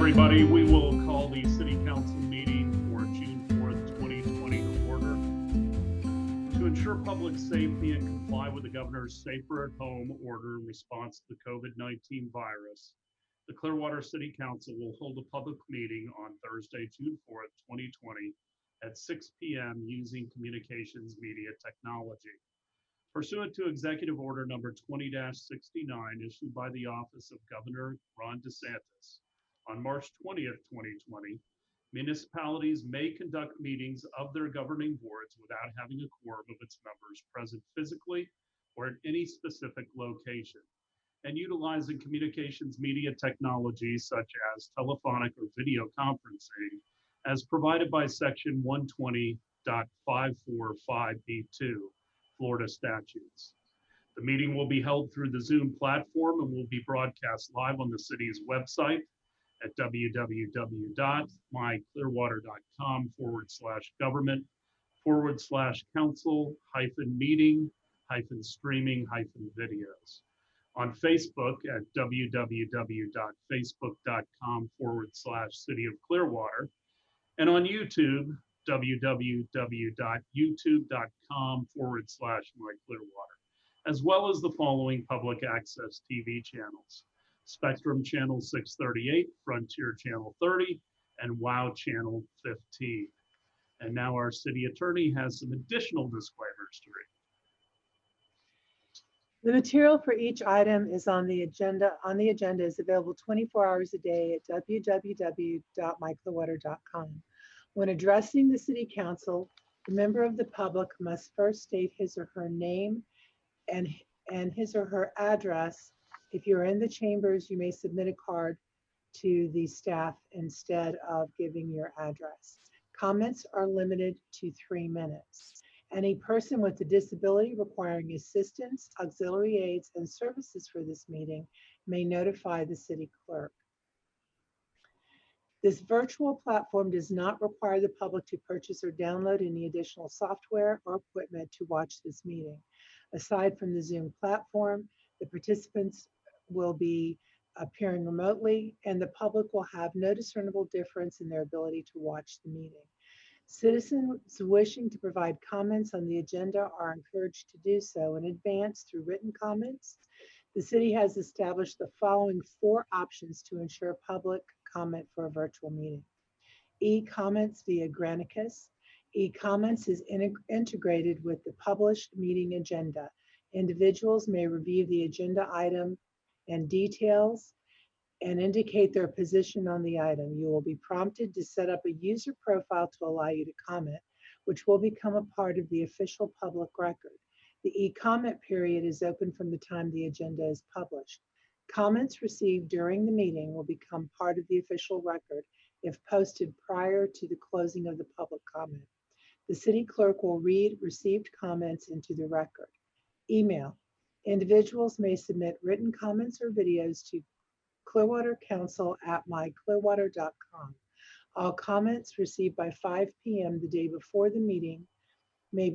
everybody. We will call the City Council meeting for June 4th, 2020 to order. To ensure public safety and comply with the Governor's Safer at Home order in response to the COVID-19 virus, the Clearwater City Council will hold a public meeting on Thursday, June 4th, 2020 at 6 p.m. using communications media technology. Pursuant to Executive Order number 20-69 issued by the Office of Governor Ron DeSantis, on March 20th, 2020, municipalities may conduct meetings of their governing boards without having a quorum of its members present physically or at any specific location, and utilizing communications media technology such as telephonic or video conferencing as provided by Section 120.545B2 Florida statutes. The meeting will be held through the Zoom platform and will be broadcast live on the city's website at www.myclearwater.com/government/council-meeting-streaming-videos. On Facebook at www.facebook.com/City of Clearwater, and on YouTube, www.youtube.com/myclearwater, as well as the following public access TV channels: Spectrum Channel 638, Frontier Channel 30, and WOW Channel 15. And now our city attorney has some additional disclaimers to read. The material for each item is on the agenda. The agenda is available 24 hours a day at www.myclearwater.com. When addressing the City Council, the member of the public must first state his or her name and his or her address. If you're in the chambers, you may submit a card to the staff instead of giving your address. Comments are limited to 3 minutes. Any person with a disability requiring assistance, auxiliary aids, and services for this meeting may notify the city clerk. This virtual platform does not require the public to purchase or download any additional software or equipment to watch this meeting. Aside from the Zoom platform, the participants will be appearing remotely, and the public will have no discernible difference in their ability to watch the meeting. Citizens wishing to provide comments on the agenda are encouraged to do so in advance through written comments. The city has established the following 4 options to ensure public comment for a virtual meeting: e-comments via Granicus. E-comments is integrated with the published meeting agenda. Individuals may review the agenda item and details and indicate their position on the item. You will be prompted to set up a user profile to allow you to comment, which will become a part of the official public record. The e-comment period is open from the time the agenda is published. Comments received during the meeting will become part of the official record if posted prior to the closing of the public comment. The city clerk will read received comments into the record. Email. Individuals may submit written comments or videos to clearwatercouncil@myclearwater.com. All comments received by 5 p.m. the day before the meeting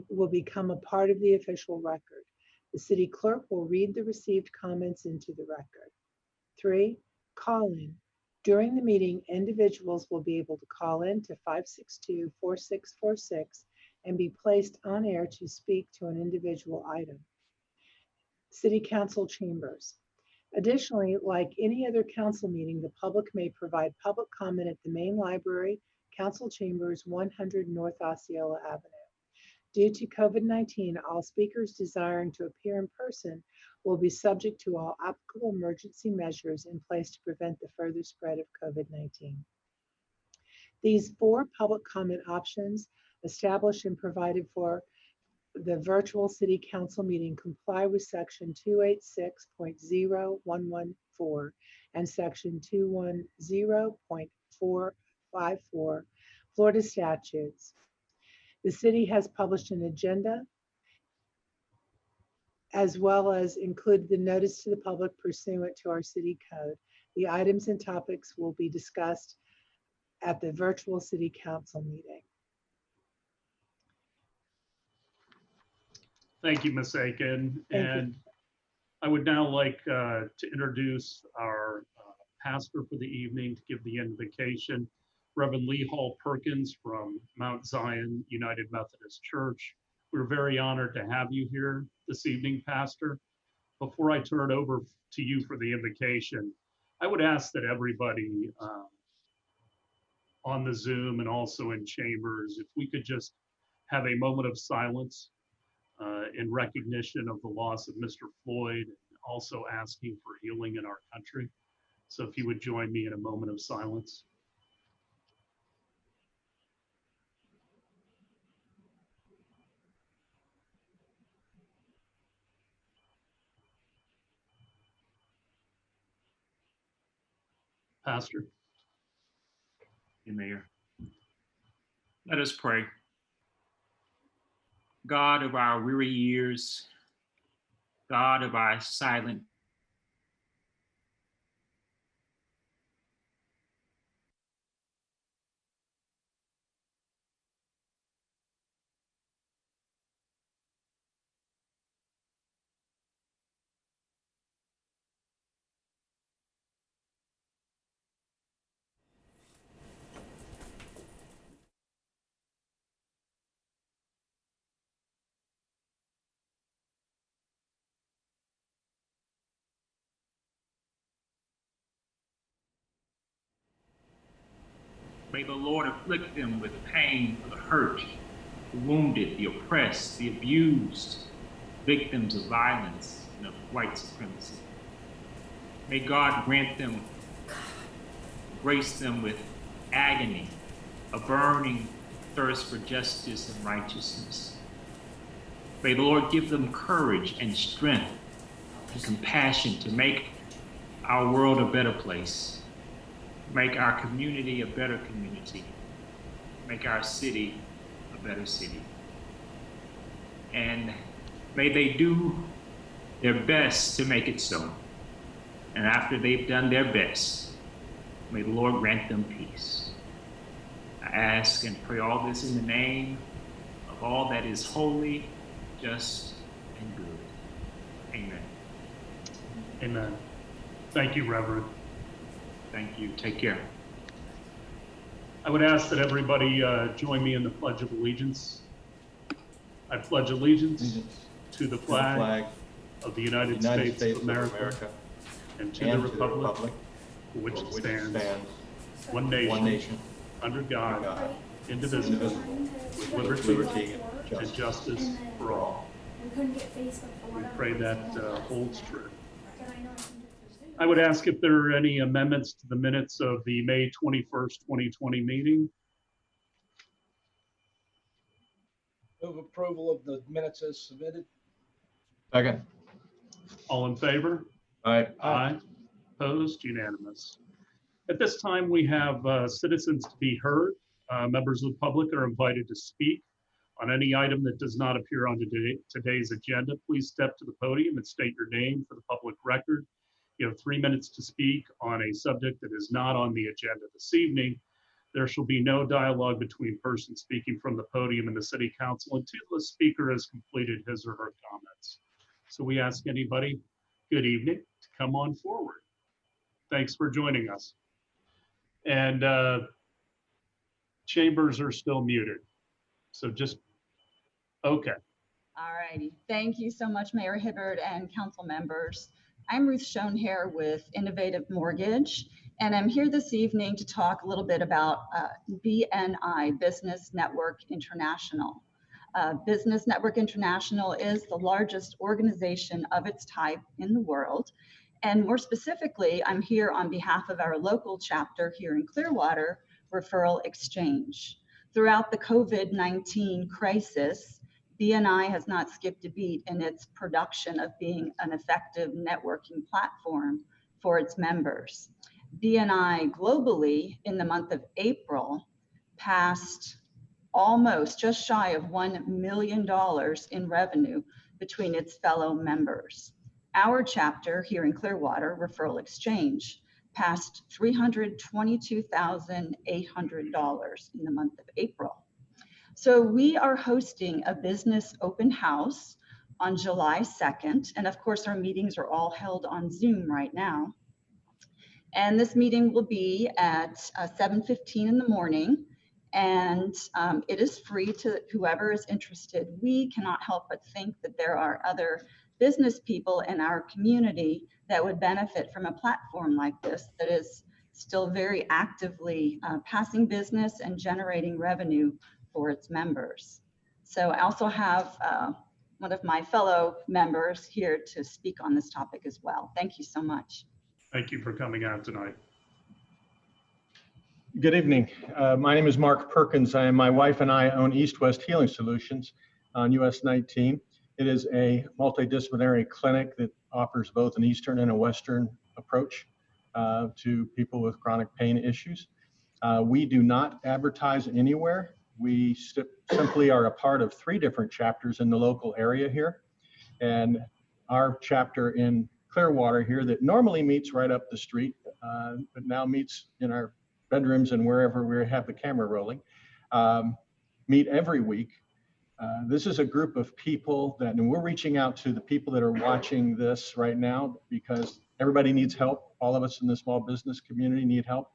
will become a part of the official record. The city clerk will read the received comments into the record. 3. Call-in. During the meeting, individuals will be able to call in to 562-4646 and be placed on air to speak to an individual item. City Council chambers. Additionally, like any other council meeting, the public may provide public comment at the main library, council chambers, 100 North Osceola Avenue. Due to COVID-19, all speakers desiring to appear in person will be subject to all applicable emergency measures in place to prevent the further spread of COVID-19. These 4 public comment options, established and provided for the virtual city council meeting, comply with section 286.0114 and section 210.454 Florida statutes. The city has published an agenda as well as included the notice to the public pursuant to our city code. The items and topics will be discussed at the virtual city council meeting. Thank you, Ms. Aiken. Thank and you. I would now like to introduce our pastor for the evening to give the invocation, Reverend Lee Hall Perkins from Mount Zion United Methodist Church. We're very honored to have you here this evening, Pastor. Before I turn it over to you for the invocation, I would ask that everybody on the Zoom and also in chambers, if we could just have a moment of silence in recognition of the loss of Mr. Floyd, and also asking for healing in our country. So if you would join me in a moment of silence. Pastor. Mayor. Let us pray. God of our weary years, God of our silent May the Lord afflict them with pain for the hurt, the wounded, the oppressed, the abused, victims of violence and of white supremacy. May God grant them, grace them with agony, a burning thirst for justice and righteousness. May the Lord give them courage and strength and compassion to make our world a better place. Make our community a better community. Make our city a better city. And may they do their best to make it so. And after they've done their best, may the Lord grant them peace. I ask and pray all this in the name of all that is holy, just, and good. Amen. Amen. Thank you, Reverend. Thank you. Take care. I would ask that everybody join me in the Pledge of Allegiance. I pledge allegiance to the flag of the United States of America and to the republic for which it stands, one nation, under God, indivisible, with liberty and justice for all. We pray that holds true. I would ask if there are any amendments to the minutes of the May 21st, 2020 meeting. Move approval of the minutes as submitted. Second. All in favor? Aye. Aye. Opposed? Unanimous. At this time, we have citizens to be heard. Members of the public are invited to speak on any item that does not appear on today's agenda. Please step to the podium and state your name for the public record. You have 3 minutes to speak on a subject that is not on the agenda this evening. There shall be no dialogue between persons speaking from the podium and the city council until the speaker has completed his or her comments. So we ask anybody, good evening, to come on forward. Thanks for joining us. And chambers are still muted. So just, okay. All righty. Thank you so much, Mayor Hibbard and council members. I'm Ruth Schoenherr with Innovative Mortgage, and I'm here this evening to talk a little bit about BNI, Business Network International. Business Network International is the largest organization of its type in the world. And more specifically, I'm here on behalf of our local chapter here in Clearwater, Referral Exchange. Throughout the COVID-19 crisis, BNI has not skipped a beat in its production of being an effective networking platform for its members. BNI globally in the month of April passed almost just shy of $1 million in revenue between its fellow members. Our chapter here in Clearwater, Referral Exchange, passed $322,800 in the month of April. So we are hosting a business open house on July 2nd. And of course, our meetings are all held on Zoom right now. And this meeting will be at 7:15 in the morning. And it is free to whoever is interested. We cannot help but think that there are other business people in our community that would benefit from a platform like this that is still very actively passing business and generating revenue for its members. So I also have one of my fellow members here to speak on this topic as well. Thank you so much. Thank you for coming out tonight. Good evening. My name is Mark Perkins. My wife and I own East West Healing Solutions on US 19. It is a multidisciplinary clinic that offers both an Eastern and a Western approach to people with chronic pain issues. We do not advertise anywhere. We simply are a part of 3 different chapters in the local area here. And our chapter in Clearwater here that normally meets right up the street, but now meets in our bedrooms and wherever we have the camera rolling, meet every week. This is a group of people that, and we're reaching out to the people that are watching this right now because everybody needs help. All of us in the small business community need help.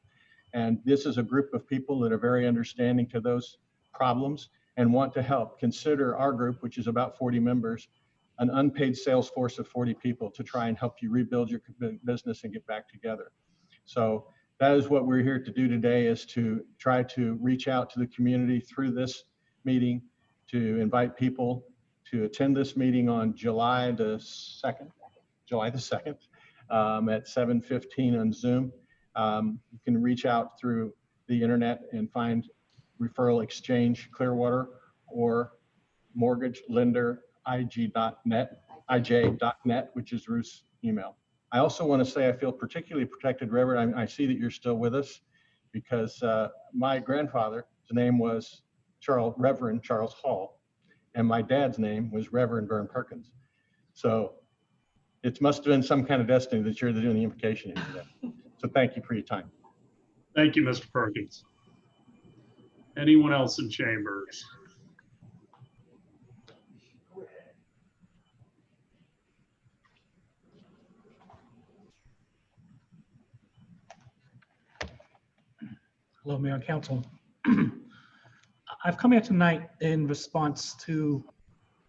And this is a group of people that are very understanding to those problems and want to help. Consider our group, which is about 40 members, an unpaid sales force of 40 people to try and help you rebuild your business and get back together. So that is what we're here to do today, is to try to reach out to the community through this meeting, to invite people to attend this meeting on July the 2nd at 7:15 on Zoom. You can reach out through the internet and find Referral Exchange Clearwater or Mortgage Lender ij.net, which is Ruth's email. I also want to say I feel particularly protected, Reverend. I see that you're still with us because my grandfather's name was Reverend Charles Hall, and my dad's name was Reverend Vern Perkins. So it must have been some kind of destiny that you're doing the invocation here today. So thank you for your time. Thank you, Mr. Perkins. Anyone else in chambers? Hello, Mayor and Council. I've come here tonight in response to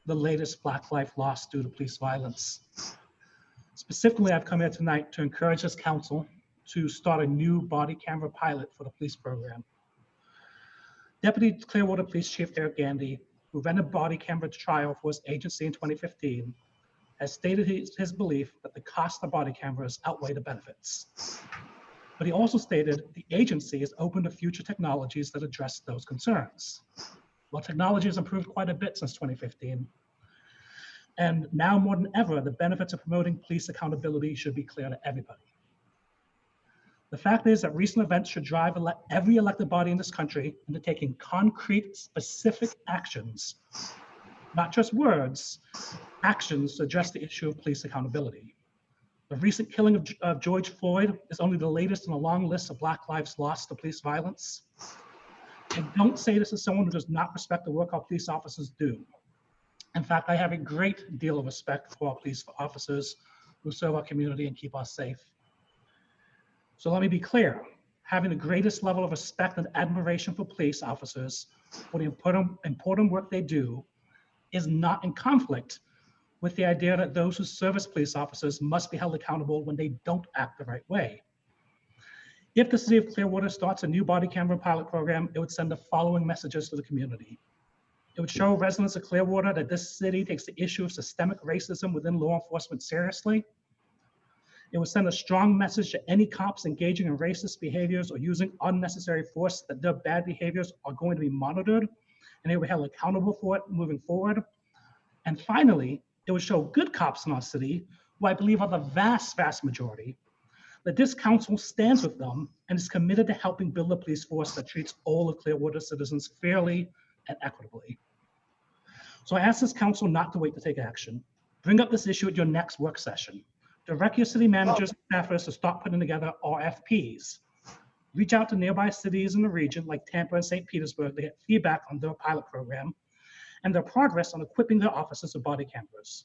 the latest Black life lost due to police violence. Specifically, I've come here tonight to encourage this council to start a new body camera pilot for the police program. Deputy Clearwater Police Chief Eric Gandy, who ran a body camera trial for his agency in 2015, has stated his belief that the cost of body cameras outweigh the benefits. But he also stated the agency is open to future technologies that address those concerns. Well, technology has improved quite a bit since 2015. And now more than ever, the benefits of promoting police accountability should be clear to everybody. The fact is that recent events should drive every elected body in this country into taking concrete, specific actions, not just words, actions to address the issue of police accountability. The recent killing of George Floyd is only the latest in a long list of Black lives lost to police violence. And don't say this as someone who does not respect the work our police officers do. In fact, I have a great deal of respect for our police officers who serve our community and keep us safe. So let me be clear, having the greatest level of respect and admiration for police officers for the important work they do is not in conflict with the idea that those who serve as police officers must be held accountable when they don't act the right way. If the city of Clearwater starts a new body camera pilot program, it would send the following messages to the community. It would show residents of Clearwater that this city takes the issue of systemic racism within law enforcement seriously. It would send a strong message to any cops engaging in racist behaviors or using unnecessary force that their bad behaviors are going to be monitored and they will be held accountable for it moving forward. And finally, it would show good cops in our city, who I believe are the vast, vast majority, that this council stands with them and is committed to helping build a police force that treats all of Clearwater citizens fairly and equitably. So I ask this council not to wait to take action. Bring up this issue at your next work session. Direct your city managers and staffers to start putting together RFPs. Reach out to nearby cities in the region like Tamper and St. Petersburg to get feedback on their pilot program and their progress on equipping their officers with body cameras.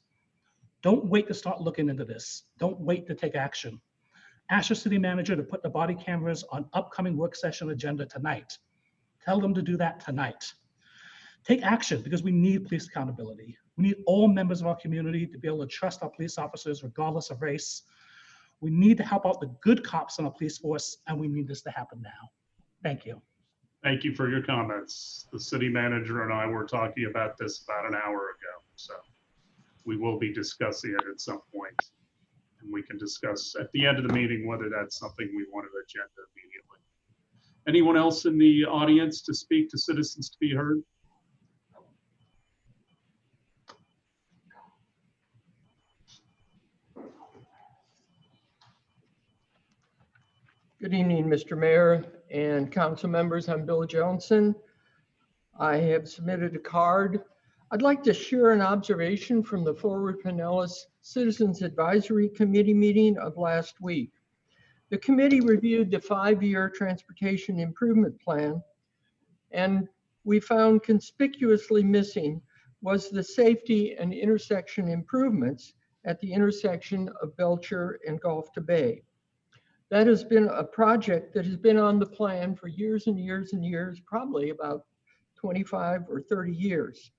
Don't wait to start looking into this. Don't wait to take action. Ask your city manager to put the body cameras on upcoming work session agenda tonight. Tell them to do that tonight. Take action because we need police accountability. We need all members of our community to be able to trust our police officers regardless of race. We need to help out the good cops in our police force, and we need this to happen now. Thank you. Thank you for your comments. The city manager and I were talking about this about an hour ago, so we will be discussing it at some point. And we can discuss at the end of the meeting whether that's something we want to agenda immediately. Anyone else in the audience to speak to citizens to be heard? Good evening, Mr. Mayor and council members. I'm Bill Johnson. I have submitted a card. I'd like to share an observation from the Forward Pinellas Citizens Advisory Committee meeting of last week. The committee reviewed the 5-year transportation improvement plan, and we found conspicuously missing was the safety and intersection improvements at the intersection of Belcher and Gulf to Bay. That has been a project that has been on the plan for years and years and years, probably about 25 or 30 years.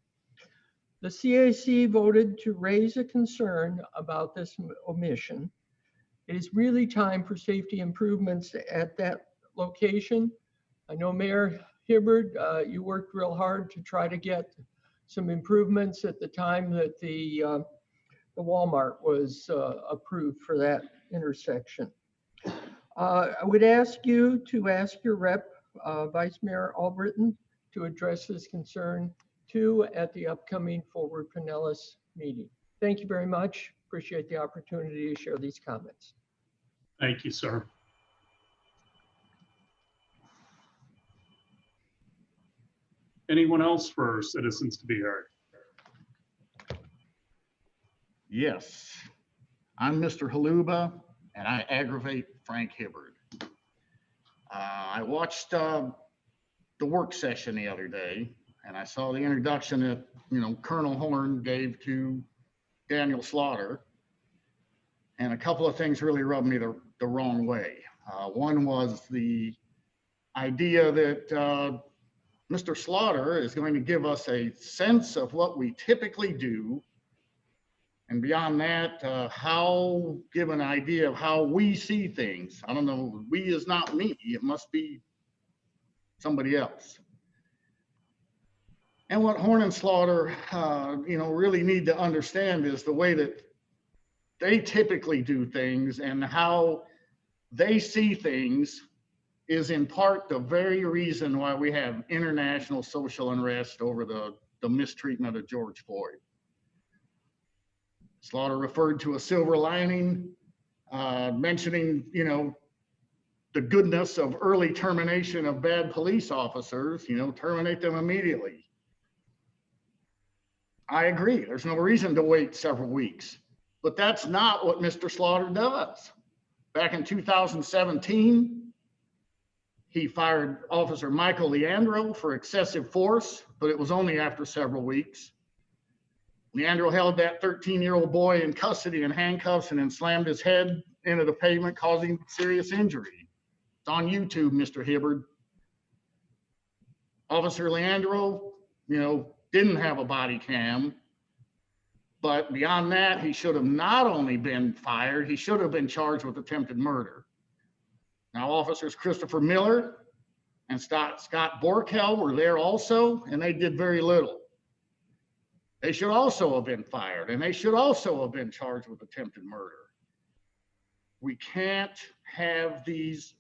The CAC voted to raise a concern about this omission. It is really time for safety improvements at that location. I know Mayor Hibbard, you worked real hard to try to get some improvements at the time that the Walmart was approved for that intersection. I would ask you to ask your rep, Vice Mayor Albritton, to address this concern too at the upcoming Forward Pinellas meeting. Thank you very much. Appreciate the opportunity to share these comments. Thank you, sir. Anyone else for citizens to be heard? Yes, I'm Mr. Haluba, and I aggravate Frank Hibbard. I watched the work session the other day, and I saw the introduction that, Colonel Horn gave to Daniel Slaughter, and a couple of things really rubbed me the wrong way. One was the idea that Mr. Slaughter is going to give us a sense of what we typically do, and beyond that, give an idea of how we see things. I don't know, we is not me, it must be somebody else. And what Horn and Slaughter, really need to understand is the way that they typically do things and how they see things is in part the very reason why we have international social unrest over the mistreatment of George Floyd. Slaughter referred to a silver lining, mentioning, the goodness of early termination of bad police officers, terminate them immediately. I agree, there's no reason to wait several weeks, but that's not what Mr. Slaughter does. Back in 2017, he fired Officer Michael Leandro for excessive force, but it was only after several weeks. Leandro held that 13-year-old boy in custody in handcuffs and then slammed his head into the pavement, causing serious injury. It's on YouTube, Mr. Hibbard. Officer Leandro, didn't have a body cam, but beyond that, he should have not only been fired, he should have been charged with attempted murder. Now, officers Christopher Miller and Scott Borkel were there also, and they did very little. They should also have been fired, and they should also have been charged with attempted murder. We can't have these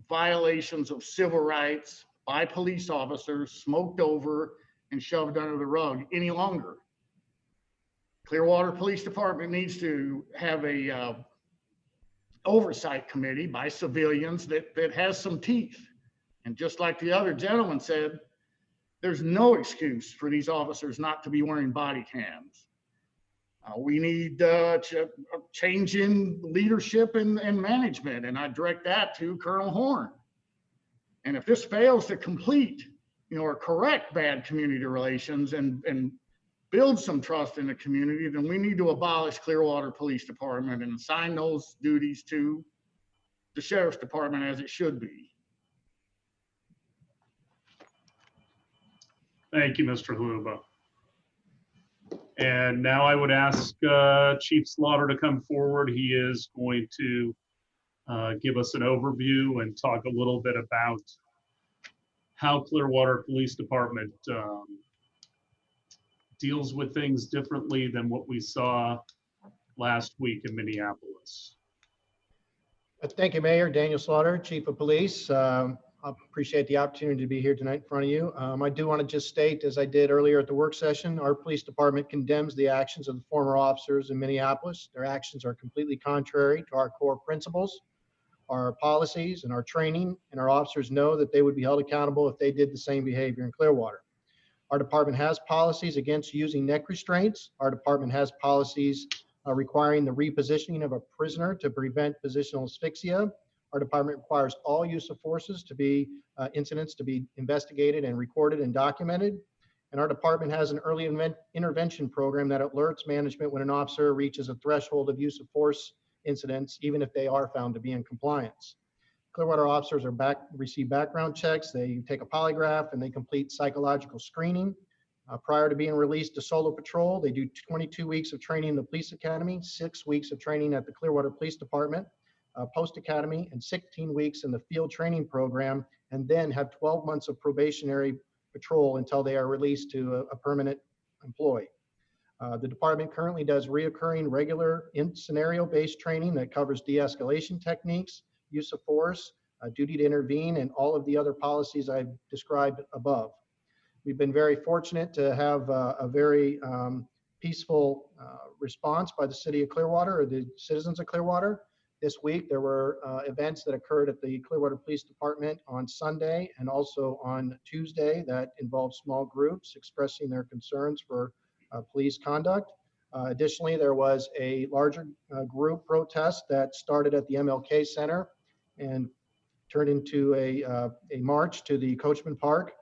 violations of civil rights by police officers smoked over and shoved under the rug any longer. Clearwater Police Department needs to have a oversight committee by civilians that has some teeth. And just like the other gentleman said, there's no excuse for these officers not to be wearing body cams. We need change in leadership and management, and I direct that to Colonel Horn. And if this fails to complete, or correct bad community relations and build some trust in the community, then we need to abolish Clearwater Police Department and assign those duties to the sheriff's department as it should be. Thank you, Mr. Haluba. And now I would ask Chief Slaughter to come forward. He is going to give us an overview and talk a little bit about how Clearwater Police Department deals with things differently than what we saw last week in Minneapolis. Thank you, Mayor. Daniel Slaughter, Chief of Police. I appreciate the opportunity to be here tonight in front of you. I do want to just state, as I did earlier at the work session, our police department condemns the actions of the former officers in Minneapolis. Their actions are completely contrary to our core principles, our policies, and our training, and our officers know that they would be held accountable if they did the same behavior in Clearwater. Our department has policies against using neck restraints. Our department has policies requiring the repositioning of a prisoner to prevent positional asphyxia. Our department requires all use of forces to be incidents to be investigated and recorded and documented. And our department has an early intervention program that alerts management when an officer reaches a threshold of use of force incidents, even if they are found to be in compliance. Clearwater officers receive background checks, they take a polygraph, and they complete psychological screening. Prior to being released to solo patrol, they do 22 weeks of training in the police academy, 6 weeks of training at the Clearwater Police Department, post academy, and 16 weeks in the field training program, and then have 12 months of probationary patrol until they are released to a permanent employee. The department currently does reoccurring regular scenario-based training that covers de-escalation techniques, use of force, duty to intervene, and all of the other policies I've described above. We've been very fortunate to have a very peaceful response by the city of Clearwater, or the citizens of Clearwater. This week, there were events that occurred at the Clearwater Police Department on Sunday and also on Tuesday that involved small groups expressing their concerns for police conduct. Additionally, there was a larger group protest that started at the MLK Center and turned into a march to the Coachman Park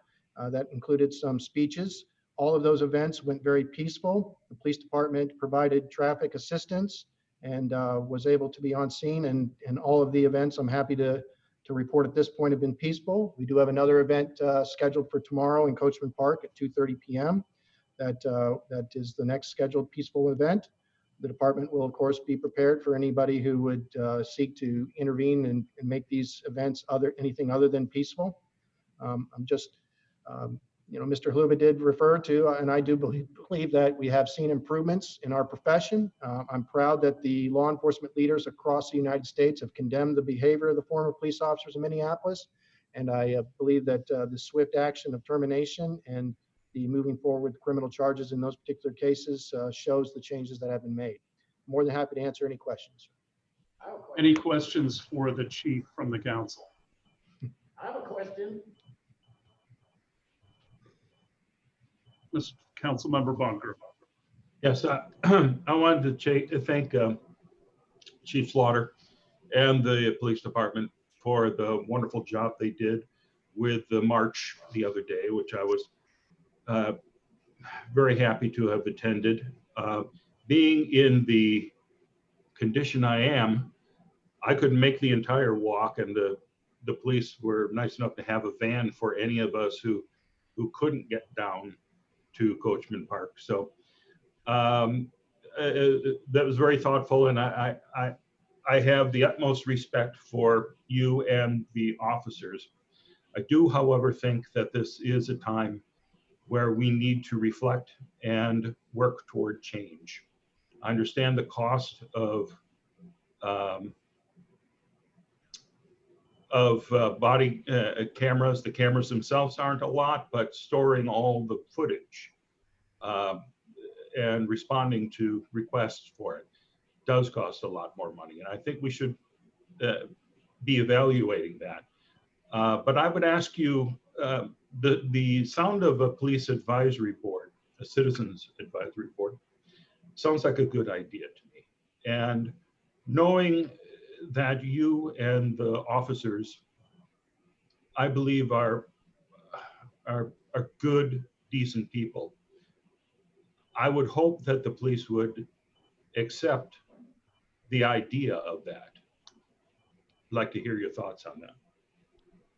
that included some speeches. All of those events went very peaceful. The police department provided traffic assistance and was able to be on scene, and all of the events, I'm happy to report at this point, have been peaceful. We do have another event scheduled for tomorrow in Coachman Park at 2:30 p.m. That is the next scheduled peaceful event. The department will, of course, be prepared for anybody who would seek to intervene and make these events anything other than peaceful. Mr. Haluba did refer to, and I do believe that we have seen improvements in our profession. I'm proud that the law enforcement leaders across the United States have condemned the behavior of the former police officers in Minneapolis. And I believe that the swift action of termination and the moving forward with criminal charges in those particular cases shows the changes that have been made. More than happy to answer any questions. Any questions for the chief from the council? I have a question. Mr. Councilmember Bunker. Yes, I wanted to thank Chief Slaughter and the police department for the wonderful job they did with the march the other day, which I was very happy to have attended. Being in the condition I am, I couldn't make the entire walk, and the police were nice enough to have a van for any of us who couldn't get down to Coachman Park. So that was very thoughtful, and I have the utmost respect for you and the officers. I do, however, think that this is a time where we need to reflect and work toward change. I understand the cost of body cameras. The cameras themselves aren't a lot, but storing all the footage and responding to requests for it does cost a lot more money. And I think we should be evaluating that. But I would ask you, the sound of a police advisory board, a citizens advisory board, sounds like a good idea to me. And knowing that you and the officers, I believe, are good, decent people, I would hope that the police would accept the idea of that. like to hear your thoughts on that.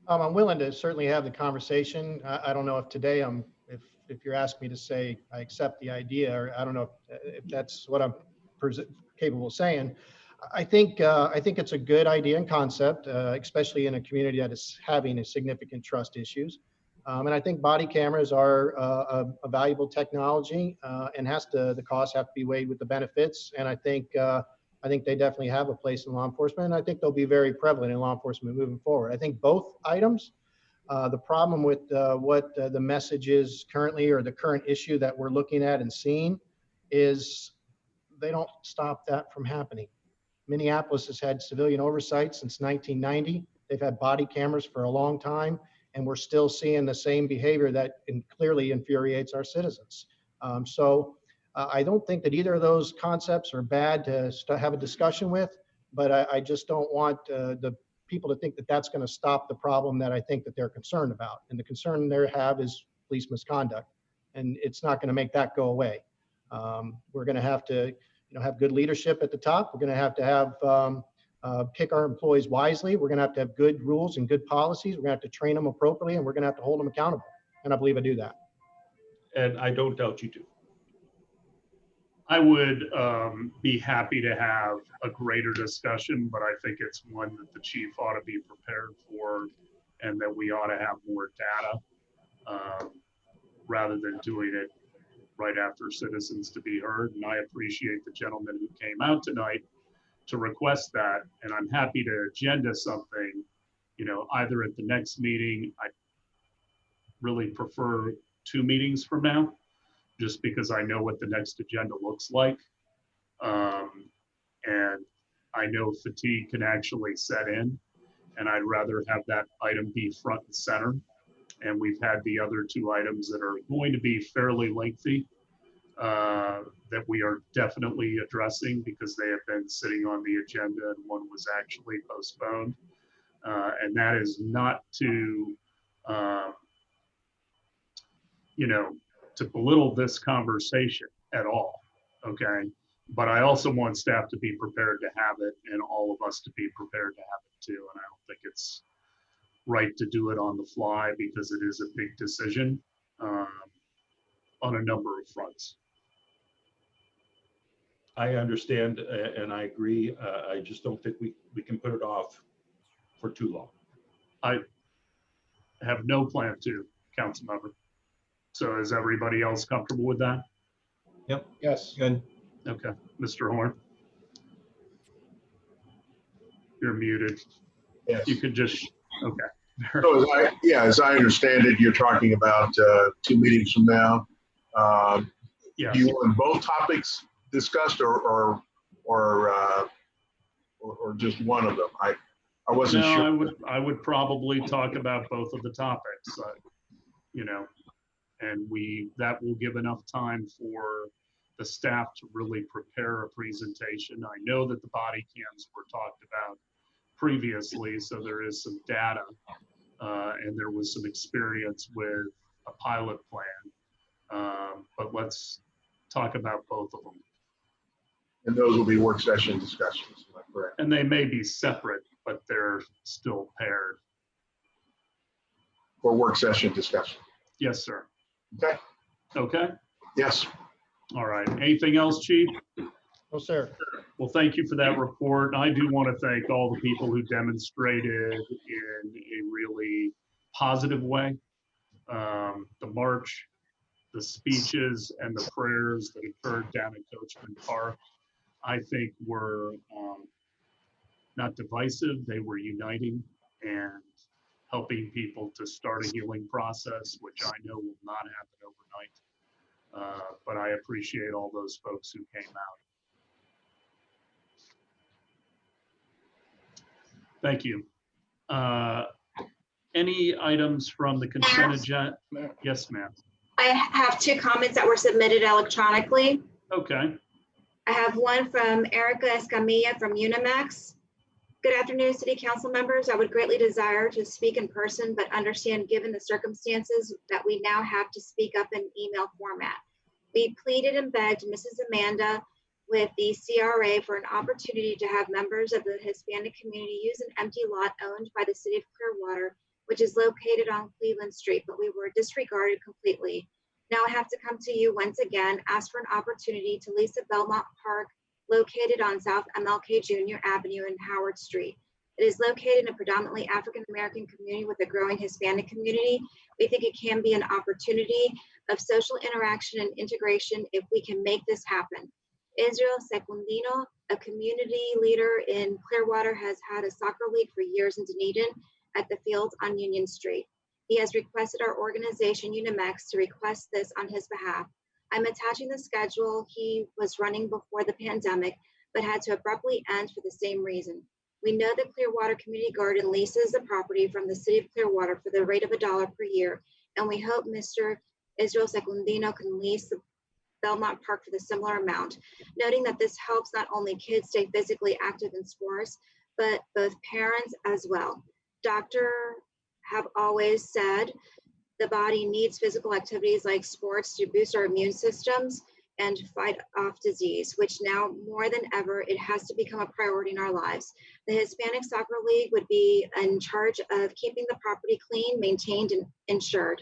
I'm willing to certainly have the conversation. I don't know if today if you're asking me to say I accept the idea, or I don't know if that's what I'm capable of saying. I think it's a good idea and concept, especially in a community that is having a significant trust issues. And I think body cameras are a valuable technology, and the costs have to be weighed with the benefits. And I think they definitely have a place in law enforcement, and I think they'll be very prevalent in law enforcement moving forward. I think both items. The problem with what the message is currently, or the current issue that we're looking at and seeing, is they don't stop that from happening. Minneapolis has had civilian oversight since 1990. They've had body cameras for a long time, and we're still seeing the same behavior that clearly infuriates our citizens. I don't think that either of those concepts are bad to have a discussion with, but I just don't want the people to think that that's going to stop the problem that I think that they're concerned about. And the concern they have is police misconduct, and it's not going to make that go away. We're going to have to have good leadership at the top. We're going to have pick our employees wisely. We're going to have good rules and good policies. We're going to have to train them appropriately, and we're going to have to hold them accountable. And I believe I do that. And I don't doubt you do. I would be happy to have a greater discussion, but I think it's one that the chief ought to be prepared for, and that we ought to have more data rather than doing it right after citizens to be heard. And I appreciate the gentleman who came out tonight to request that, and I'm happy to agenda something, either at the next meeting. I really prefer 2 meetings from now, just because I know what the next agenda looks like. And I know fatigue can actually set in, and I'd rather have that item be front and center. And we've had the other 2 items that are going to be fairly lengthy that we are definitely addressing because they have been sitting on the agenda, and one was actually postponed. And that is not to, to belittle this conversation at all, okay? But I also want staff to be prepared to have it, and all of us to be prepared to have it too. And I don't think it's right to do it on the fly, because it is a big decision on a number of fronts. I understand and I agree. I just don't think we can put it off for too long. I have no plan to, council member. So is everybody else comfortable with that? Yep. Yes. Good. Okay, Mr. Horn. You're muted. Yes. You could just, okay. So as I understand it, you're talking about 2 meetings from now. Yes. Do you want both topics discussed, or just one of them? I wasn't sure. No, I would probably talk about both of the topics, and that will give enough time for the staff to really prepare a presentation. I know that the body cams were talked about previously, so there is some data, and there was some experience with a pilot plan, but let's talk about both of them. And those will be work session discussions, am I correct? And they may be separate, but they're still paired. For work session discussion. Yes, sir. Okay. Okay. Yes. All right. Anything else, Chief? No, sir. Well, thank you for that report. I do want to thank all the people who demonstrated in a really positive way. The march, the speeches, and the prayers that occurred down in Coachman Park, I think were not divisive. They were uniting and helping people to start a healing process, which I know will not happen overnight. But I appreciate all those folks who came out. Thank you. Any items from the consent agenda? Yes, ma'am. I have 2 comments that were submitted electronically. Okay. I have one from Erica Escamilla from Unanimous. Good afternoon, City Council members. I would greatly desire to speak in person, but understand given the circumstances that we now have to speak up in email format. We pleaded and begged Mrs. Amanda with the CRA for an opportunity to have members of the Hispanic community use an empty lot owned by the city of Clearwater, which is located on Cleveland Street, but we were disregarded completely. Now I have to come to you once again, ask for an opportunity to lease a Belmont Park located on South MLK Jr. Avenue and Howard Street. It is located in a predominantly African-American community with a growing Hispanic community. We think it can be an opportunity of social interaction and integration if we can make this happen. Israel Secundino, a community leader in Clearwater, has had a soccer league for years in Dunedin at the fields on Union Street. He has requested our organization, Unanimous, to request this on his behalf. I'm attaching the schedule he was running before the pandemic, but had to abruptly end for the same reason. We know that Clearwater Community Garden leases the property from the city of Clearwater for the rate of $1 per year, and we hope Mr. Israel Secundino can lease the Belmont Park for the similar amount, noting that this helps not only kids stay physically active in sports, but both parents as well. Doctors have always said the body needs physical activities like sports to boost our immune systems and fight off disease, which now more than ever, it has to become a priority in our lives. The Hispanic Soccer League would be in charge of keeping the property clean, maintained, and insured.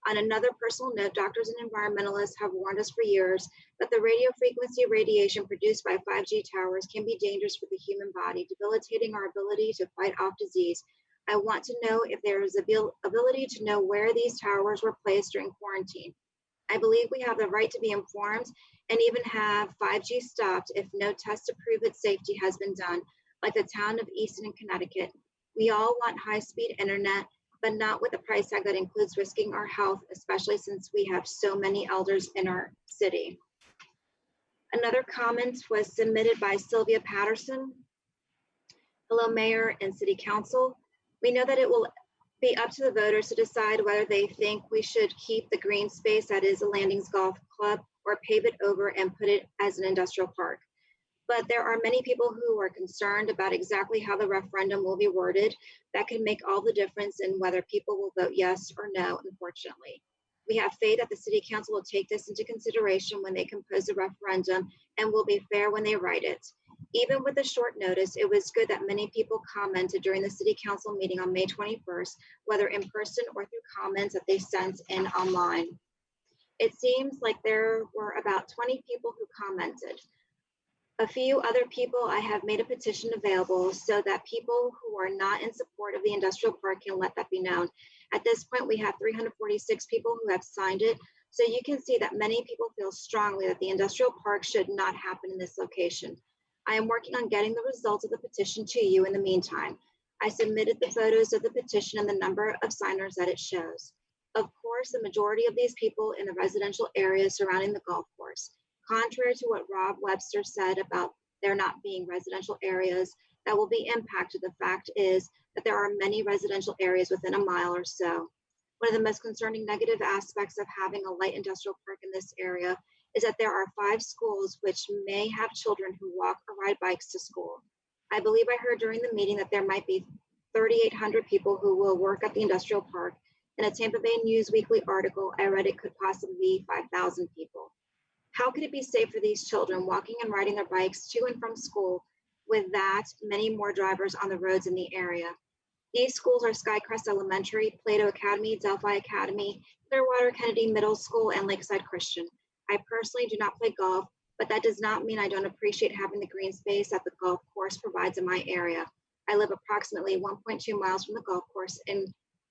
On another personal note, doctors and environmentalists have warned us for years that the radio frequency radiation produced by 5G towers can be dangerous for the human body, debilitating our ability to fight off disease. I want to know if there is a ability to know where these towers were placed during quarantine. I believe we have the right to be informed and even have 5G stopped if no test to prove its safety has been done, like the town of Easton in Connecticut. We all want high-speed internet, but not with a price tag that includes risking our health, especially since we have so many elders in our city. Another comment was submitted by Sylvia Patterson. Hello, Mayor and City Council. We know that it will be up to the voters to decide whether they think we should keep the green space that is a Landings Golf Club or pave it over and put it as an industrial park. But there are many people who are concerned about exactly how the referendum will be worded. That can make all the difference in whether people will vote yes or no, unfortunately. We have faith that the City Council will take this into consideration when they compose the referendum and will be fair when they write it. Even with the short notice, it was good that many people commented during the City Council meeting on May 21st, whether in person or through comments that they sent in online. It seems like there were about 20 people who commented. A few other people I have made a petition available so that people who are not in support of the industrial park can let that be known. At this point, we have 346 people who have signed it. So you can see that many people feel strongly that the industrial park should not happen in this location. I am working on getting the results of the petition to you in the meantime. I submitted the photos of the petition and the number of signers that it shows. Of course, the majority of these people in the residential areas surrounding the golf course. Contrary to what Rob Webster said about there not being residential areas that will be impacted, the fact is that there are many residential areas within a mile or so. One of the most concerning negative aspects of having a light industrial park in this area is that there are 5 schools which may have children who walk or ride bikes to school. I believe I heard during the meeting that there might be 3,800 people who will work at the industrial park. In a Tampa Bay News Weekly article, I read it could possibly be 5,000 people. How could it be safe for these children walking and riding their bikes to and from school with that many more drivers on the roads in the area? These schools are Skycrest Elementary, Plato Academy, Delphi Academy, Clearwater Kennedy Middle School, and Lakeside Christian. I personally do not play golf, but that does not mean I don't appreciate having the green space that the golf course provides in my area. I live approximately 1.2 miles from the golf course in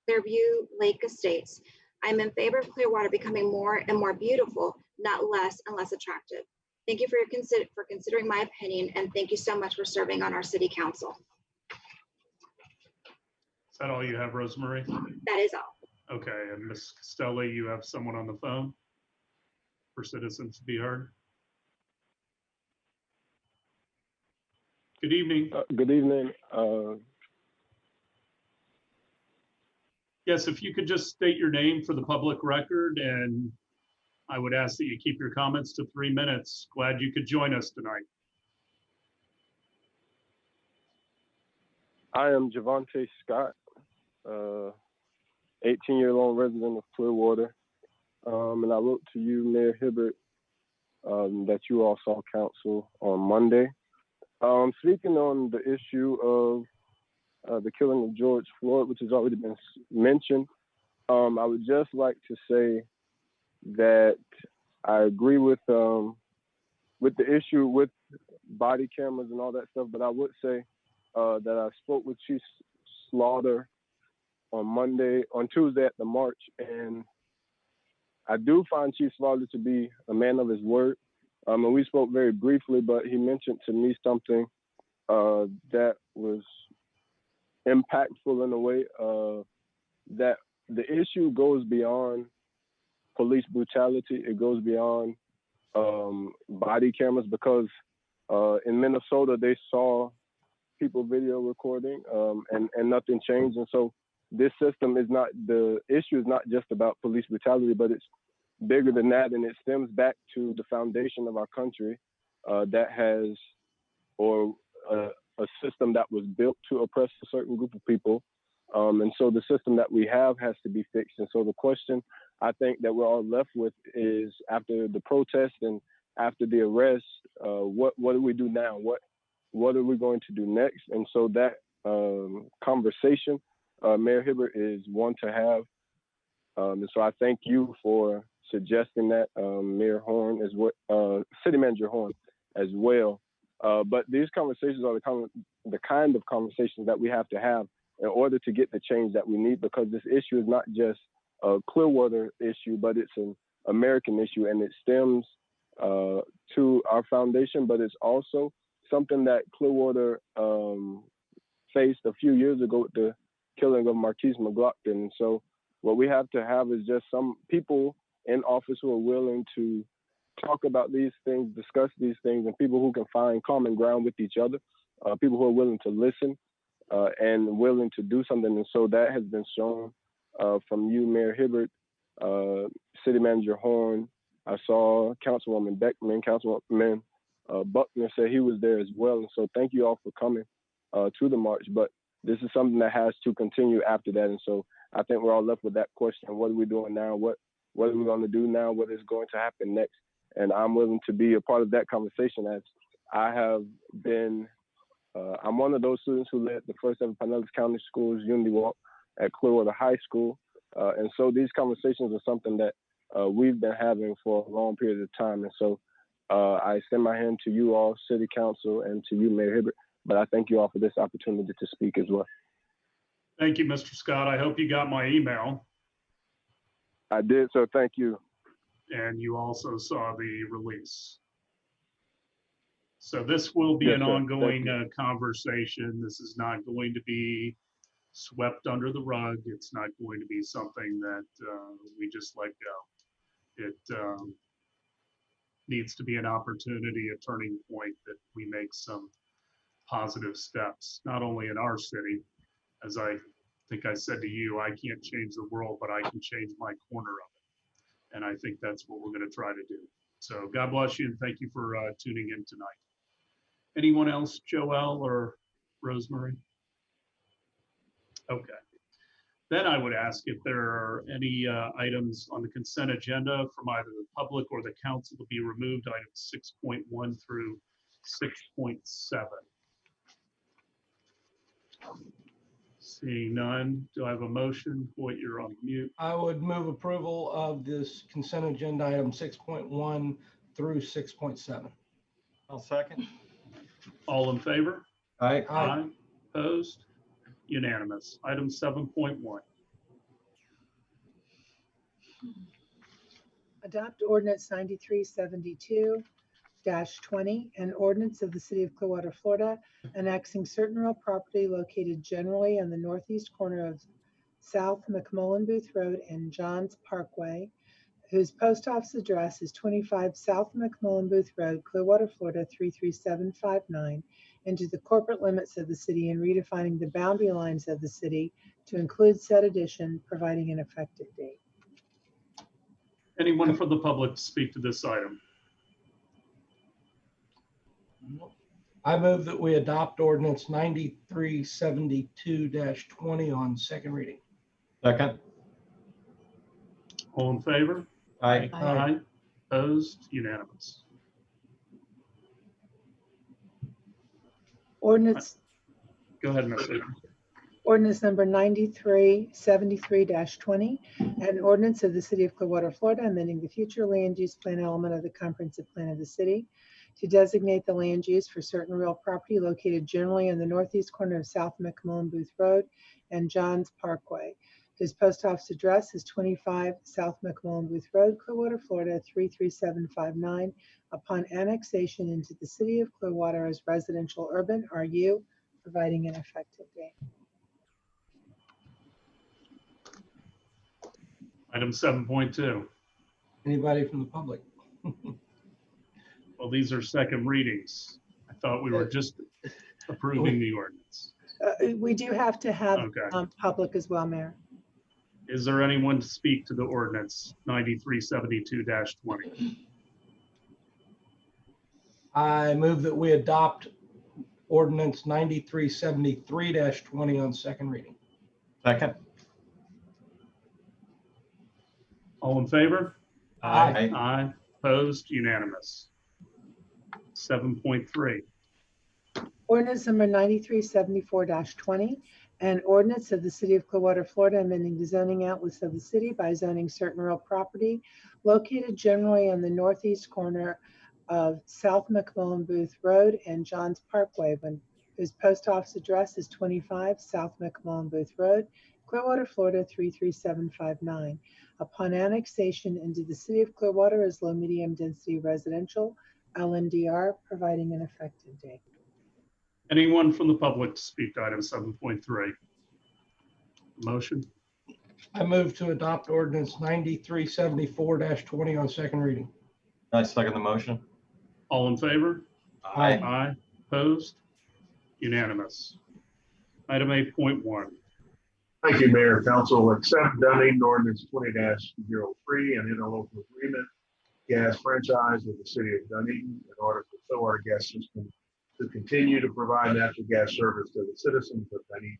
Clearview Lake Estates. I'm in favor of Clearwater becoming more and more beautiful, not less and less attractive. Thank you for considering my opinion, and thank you so much for serving on our city council. Is that all you have, Rosemary? That is all. Okay, and Ms. Costelli, you have someone on the phone for citizens to be heard? Good evening. Good evening. Yes, if you could just state your name for the public record, and I would ask that you keep your comments to 3 minutes. Glad you could join us tonight. I am Javante Scott, 18-year-old resident of Clearwater. And I wrote to you, Mayor Hibbert, that you all saw, council, on Monday. Speaking on the issue of the killing of George Floyd, which has already been mentioned, I would just like to say that I agree with the issue with body cameras and all that stuff, but I would say that I spoke with Chief Slaughter on Tuesday at the march, and I do find Chief Slaughter to be a man of his word. And we spoke very briefly, but he mentioned to me something that was impactful in a way, that the issue goes beyond police brutality. It goes beyond body cameras, because in Minnesota, they saw people video recording and nothing changed. And so this system is not, the issue is not just about police brutality, but it's bigger than that. And it stems back to the foundation of our country that has, or a system that was built to oppress a certain group of people. And so the system that we have has to be fixed. And so the question I think that we're all left with is, after the protest and after the arrest, what do we do now? What are we going to do next? And so that conversation, Mayor Hibbert, is one to have. And so I thank you for suggesting that, Mayor Horn, as well, City Manager Horn as well. But these conversations are the kind of conversations that we have to have in order to get the change that we need, because this issue is not just a Clearwater issue, but it's an American issue, and it stems to our foundation, but it's also something that Clearwater faced a few years ago with the killing of Marquise McLaughlin. And so what we have to have is just some people in office who are willing to talk about these things, discuss these things, and people who can find common ground with each other, people who are willing to listen and willing to do something. And so that has been shown from you, Mayor Hibbert, City Manager Horn. I saw Councilwoman Beckman, Councilman Buckner said he was there as well. And so thank you all for coming to the march. But this is something that has to continue after that. And so I think we're all left with that question: what are we doing now? What are we going to do now? What is going to happen next? And I'm willing to be a part of that conversation, as I have been. I'm one of those students who led the first ever Pinellas County Schools Unity Walk at Clearwater High School. And so these conversations are something that we've been having for a long period of time. And so I extend my hand to you all, City Council, and to you, Mayor Hibbert. But I thank you all for this opportunity to speak as well. Thank you, Mr. Scott. I hope you got my email. I did, so thank you. And you also saw the release. So this will be Yes, an sir. ongoing conversation. This is not going to be swept under the rug. It's not going to be something that we just let go. It needs to be an opportunity, a turning point, that we make some positive steps, not only in our city. As I think I said to you, I can't change the world, but I can change my corner of it. And I think that's what we're going to try to do. So God bless you, and thank you for tuning in tonight. Anyone else, Joelle or Rosemary? Okay. Then I would ask if there are any items on the consent agenda from either the public or the council to be removed, items 6.1 through 6.7. Seeing none, do I have a motion? Boyd, you're on mute. I would move approval of this consent agenda item 6.1 through 6.7. I'll second. All in favor? Aye. Aye. Opposed? Unanimous. Item 7.1. Adopt ordinance 9372-20, an ordinance of the city of Clearwater, Florida, annexing certain real property located generally on the northeast corner of South McMullen Booth Road and Johns Parkway, whose post office address is 25 South McMullen Booth Road, Clearwater, Florida 33759, into the corporate limits of the city, and redefining the boundary lines of the city to include said addition, providing an effective date. Anyone from the public to speak to this item? I move that we adopt ordinance 9372-20 on second reading. Second. All in favor? Aye. Aye. Opposed? Unanimous. Ordinance Go ahead, Ms. Akins. Ordinance number 9373-20, an ordinance of the City of Clearwater, Florida, amending the future land use plan element of the comprehensive plan of the city to designate the land use for certain real property located generally in the northeast corner of South McMullen Booth Road and Johns Parkway. His post office address is 25 South McMullen Booth Road, Clearwater, Florida 33759. Upon annexation into the City of Clearwater as residential urban RU, providing an effective date. Item 7.2. Anybody from the public? Well, these are second readings. I thought we were just approving the ordinance. We do have to have Okay. public as well, Mayor. Is there anyone to speak to the ordinance 9372-20? I move that we adopt ordinance 9373-20 on second reading. Second. All in favor? Aye. Aye. Opposed? Unanimous. 7.3. Ordinance number 9374-20, an ordinance of the City of Clearwater, Florida, amending the zoning outlets of the city by zoning certain real property located generally on the northeast corner of South McMullen Booth Road and Johns Parkway, whose post office address is 25 South McMullen Booth Road, Clearwater, Florida 33759. Upon annexation into the City of Clearwater as low medium density residential, LMDR, providing an effective date. Anyone from the public to speak to item 7.3? Motion? I move to adopt ordinance 9374-20 on second reading. I second the motion. All in favor? Aye. Aye. Opposed? Unanimous. Item 8.1. Thank you, Mayor and Council. Accept Dunedin Ordinance 20-03, an interlocal agreement gas franchise with the City of Dunedin in order for Clearwater Gas System to continue to provide natural gas service to the citizens of Dunedin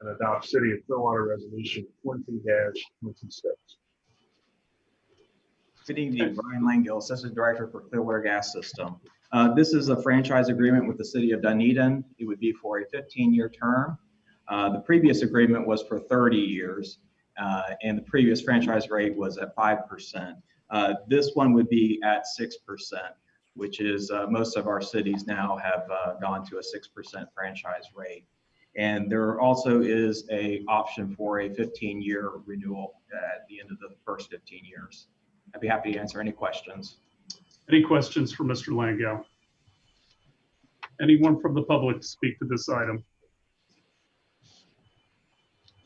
and adopt City of Clearwater Resolution 20-26. Good evening, Brian Langill, Assistant Director for Clearwater Gas System. This is a franchise agreement with the City of Dunedin. It would be for a 15-year term. The previous agreement was for 30 years, and the previous franchise rate was at 5%. This one would be at 6%, which is most of our cities now have gone to a 6% franchise rate. And there also is an option for a 15-year renewal at the end of the first 15 years. I'd be happy to answer any questions. Any questions for Mr. Langow? Anyone from the public to speak to this item?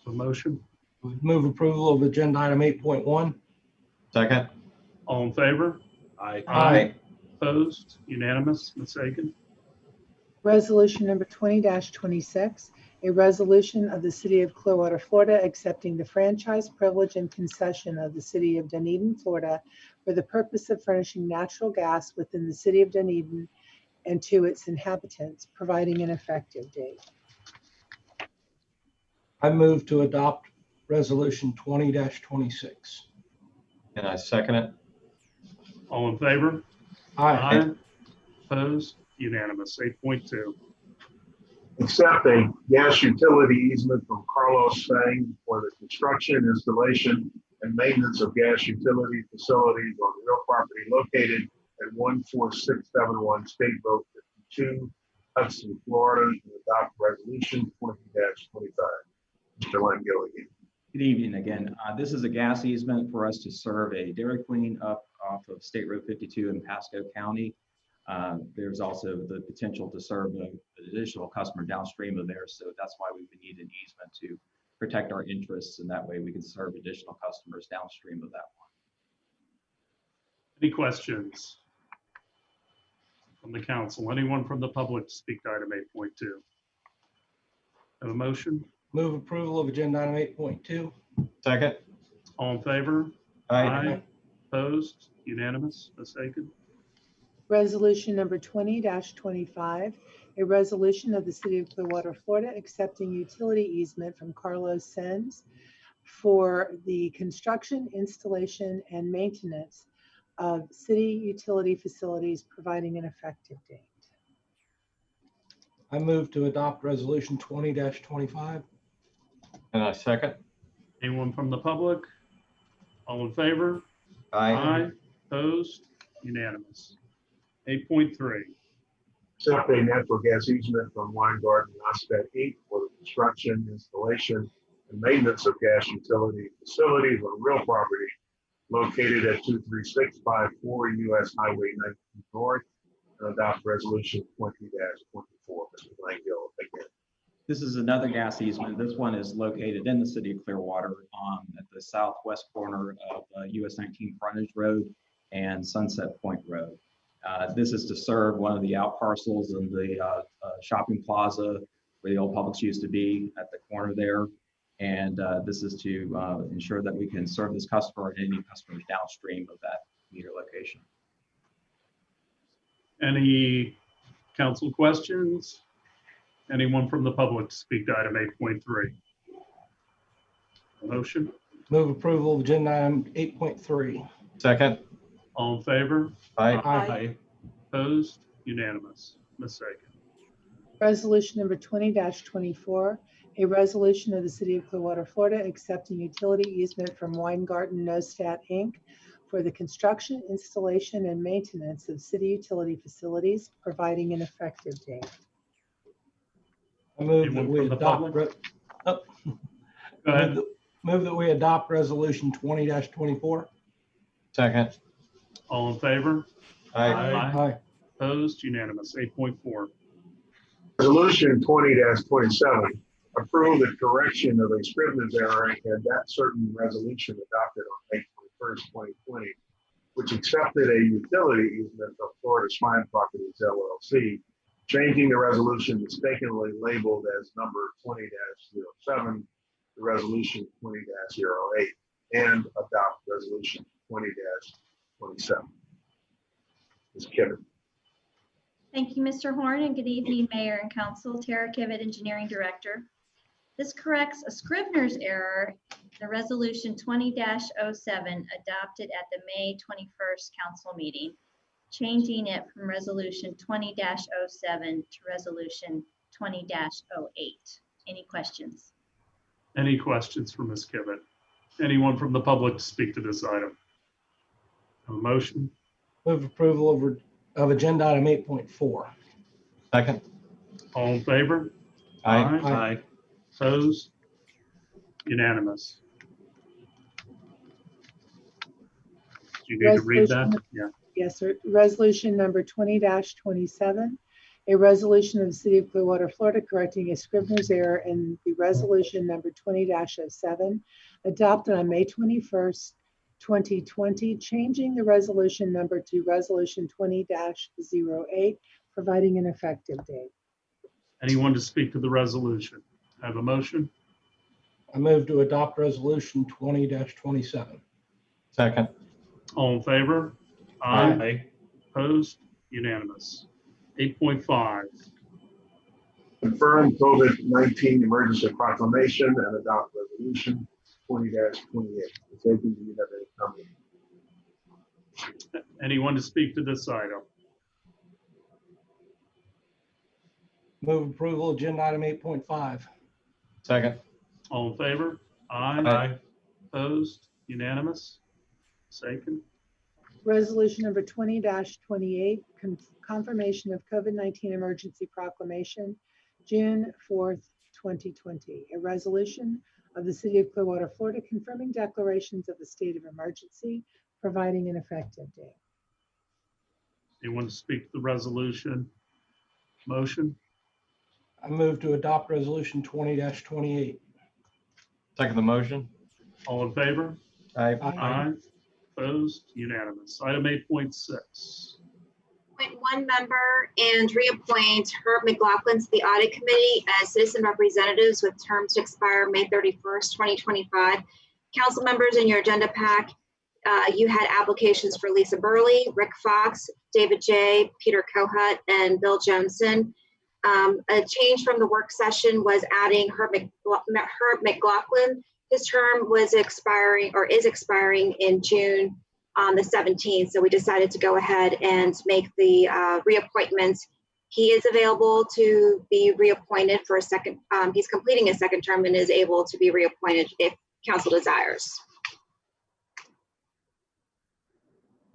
A motion? Move approval of agenda item 8.1. Second. All in favor? Aye. Aye. Opposed? Unanimous. Ms. Aiken? Resolution number 20-26, a resolution of the City of Clearwater, Florida, accepting the franchise, privilege, and concession of the City of Dunedin, Florida, for the purpose of furnishing natural gas within the City of Dunedin and to its inhabitants, providing an effective date. I move to adopt resolution 20-26. And I second it. All in favor? Aye. Opposed? Unanimous. 8.2. Accept a gas utility easement from Carlos Sang for the construction, installation, and maintenance of gas utility facilities on real property located at 14671 State Road 52, Hudson, Florida, and adopt resolution 20-25. Mr. Langill again. Good evening again. This is a gas easement for us to serve a Dairy Queen up off of State Road 52 in Pasco County. There's also the potential to serve an additional customer downstream of there. So that's why we would need an easement to protect our interests. And that way we can serve additional customers downstream of that one. Any questions from the council? Anyone from the public to speak to item 8.2? Have a motion? Move approval of agenda item 8.2. Second. All in favor? Aye. Opposed? Unanimous. Ms. Aiken? Resolution number 20-25, a resolution of the City of Clearwater, Florida, accepting utility easement from Carlos Sens for the construction, installation, and maintenance of city utility facilities, providing an effective date. I move to adopt resolution 20-25. And I second. Anyone from the public? All in favor? Aye. Opposed? Unanimous. 8.3. Accept a natural gas easement from Weingarten Ospet Inc. for the construction, installation, and maintenance of gas utility facilities on real property located at 23654 US Highway 19 North, and adopt resolution 20-24. Mr. Langell again. This is another gas easement. This one is located in the city of Clearwater at the southwest corner of US 19 Frontage Road and Sunset Point Road. This is to serve one of the out parcels in the shopping plaza where the old Publix used to be at the corner there. And this is to ensure that we can serve this customer and any customers downstream of that meter location. Any council questions? Anyone from the public to speak to item 8.3? Motion? Move approval of agenda item 8.3. Second. All in favor? Aye. Opposed? Unanimous. Ms. Aiken. Resolution number 20-24, a resolution of the city of Clearwater, Florida, accepting utility easement from Weingarten Nostat Inc. for the construction, installation, and maintenance of city utility facilities, providing an effective date. I move that Anyone we from the adopt. public? Go ahead. Move that we adopt resolution 20-24. Second. All in favor? Aye. Aye. Opposed? Unanimous. 8.4. Resolution 20-27, approve the correction of a Scrivener's error and that certain resolution adopted on May 21st, 2020, which accepted a utility easement from Florida Swine Properties LLC, changing the resolution mistakenly labeled as number 20-07 to resolution 20-08, and adopt resolution 20-27. Ms. Kivett. Thank you, Mr. Horn, and good evening, Mayor and Council. Tara Kivett, Engineering Director. This corrects a Scrivener's error, the resolution 20-07 adopted at the May 21st council meeting, changing it from resolution 20-07 to resolution 20-08. Any questions? Any questions for Ms. Kivett? Anyone from the public to speak to this item? A motion? Move approval of agenda item 8.4. Second. All in favor? Aye. Opposed? Unanimous. Do you need to read that? Yeah. Yes, sir. Resolution number 20-27, a resolution of the city of Clearwater, Florida, correcting a Scrivener's error in the resolution number 20-07 adopted on May 21st, 2020, changing the resolution number to resolution 20-08, providing an effective date. Anyone to speak to the resolution? Have a motion? I move to adopt resolution 20-27. Second. All in favor? Aye. Opposed? Unanimous. 8.5. Confirm COVID-19 emergency proclamation and adopt resolution 20-28. Ms. Aiken, do you have any comment? Anyone to speak to this item? Move approval agenda item 8.5. Second. All in favor? Aye. Opposed? Unanimous. Second. Resolution number 20-28, confirmation of COVID-19 emergency proclamation, June 4th, 2020. A resolution of the city of Clearwater, Florida, confirming declarations of the state of emergency, providing an effective date. Anyone to speak to the resolution? Motion? I move to adopt resolution 20-28. Second the motion. All in favor? Aye. Opposed? Unanimous. Item 8.6. Appoint one member and reappoint Herb McLaughlin to the Audit Committee as citizen representatives with terms to expire May 31st, 2025. Council members, in your agenda pack, you had applications for Lisa Burley, Rick Fox, David J., Peter Kohut, and Bill Johnson. A change from the work session was adding Herb McLaughlin. His term was expiring or is expiring in June on the 17th. So we decided to go ahead and make the reappointments He is available to be reappointed for a second. He's completing a second term and is able to be reappointed if council desires.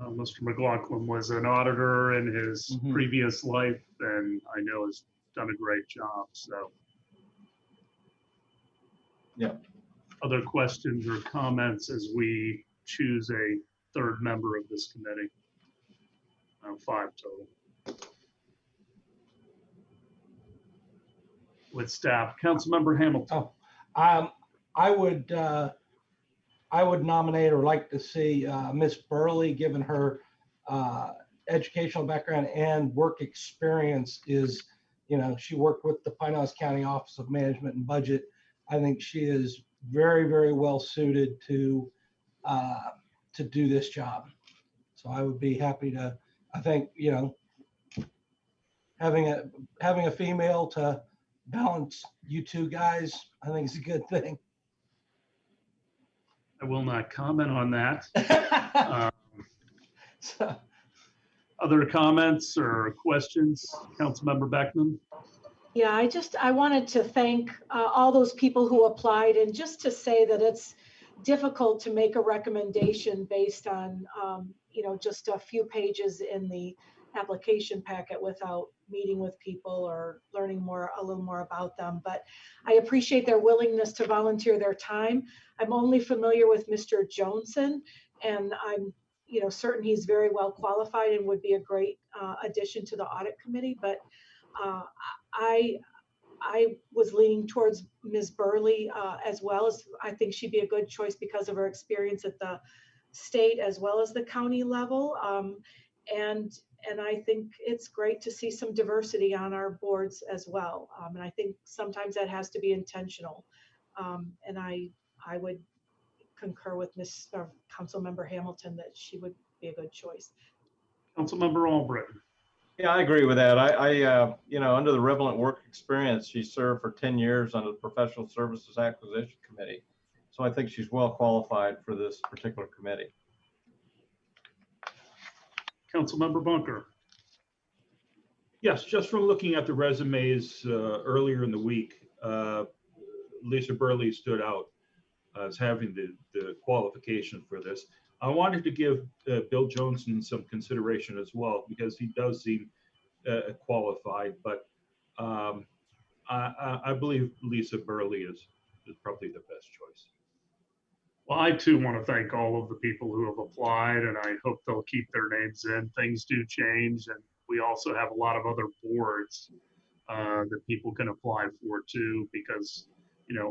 Mr. McLaughlin was an auditor in his previous life, and I know has done a great job. So, yeah. Other questions or comments as we choose a third member of this committee? 5 total. With staff, Councilmember Hamilton. I would nominate or like to see Miss Burley, given her educational background and work experience is, she worked with the Pinellas County Office of Management and Budget. I think she is very, very well suited to do this job. So I would be happy to, I think, having a female to balance you two guys, I think is a good thing. I will not comment on that. Other comments or questions? Councilmember Beckman? Yeah, I wanted to thank all those people who applied, and just to say that it's difficult to make a recommendation based on, just a few pages in the application packet without meeting with people or learning a little more about them. But I appreciate their willingness to volunteer their time. I'm only familiar with Mr. Johnson, and I'm certain he's very well qualified and would be a great addition to the audit committee. But I was leaning towards Ms. Burley as well. As I think she'd be a good choice because of her experience at the state as well as the county level. And I think it's great to see some diversity on our boards as well. And I think sometimes that has to be intentional. And I would concur with Councilmember Hamilton that she would be a good choice. Councilmember Albritton. Yeah, I agree with that. I under the relevant work experience, she served for 10 years on the Professional Services Acquisition Committee. So I think she's well qualified for this particular committee. Councilmember Bunker. Yes, just from looking at the resumes earlier in the week, Lisa Burley stood out as having the qualification for this. I wanted to give Bill Johnson some consideration as well, because he does seem qualified, but I believe Lisa Burley is probably the best choice. Well, I too want to thank all of the people who have applied, and I hope they'll keep their names in. Things do change, and we also have a lot of other boards that people can apply for too, because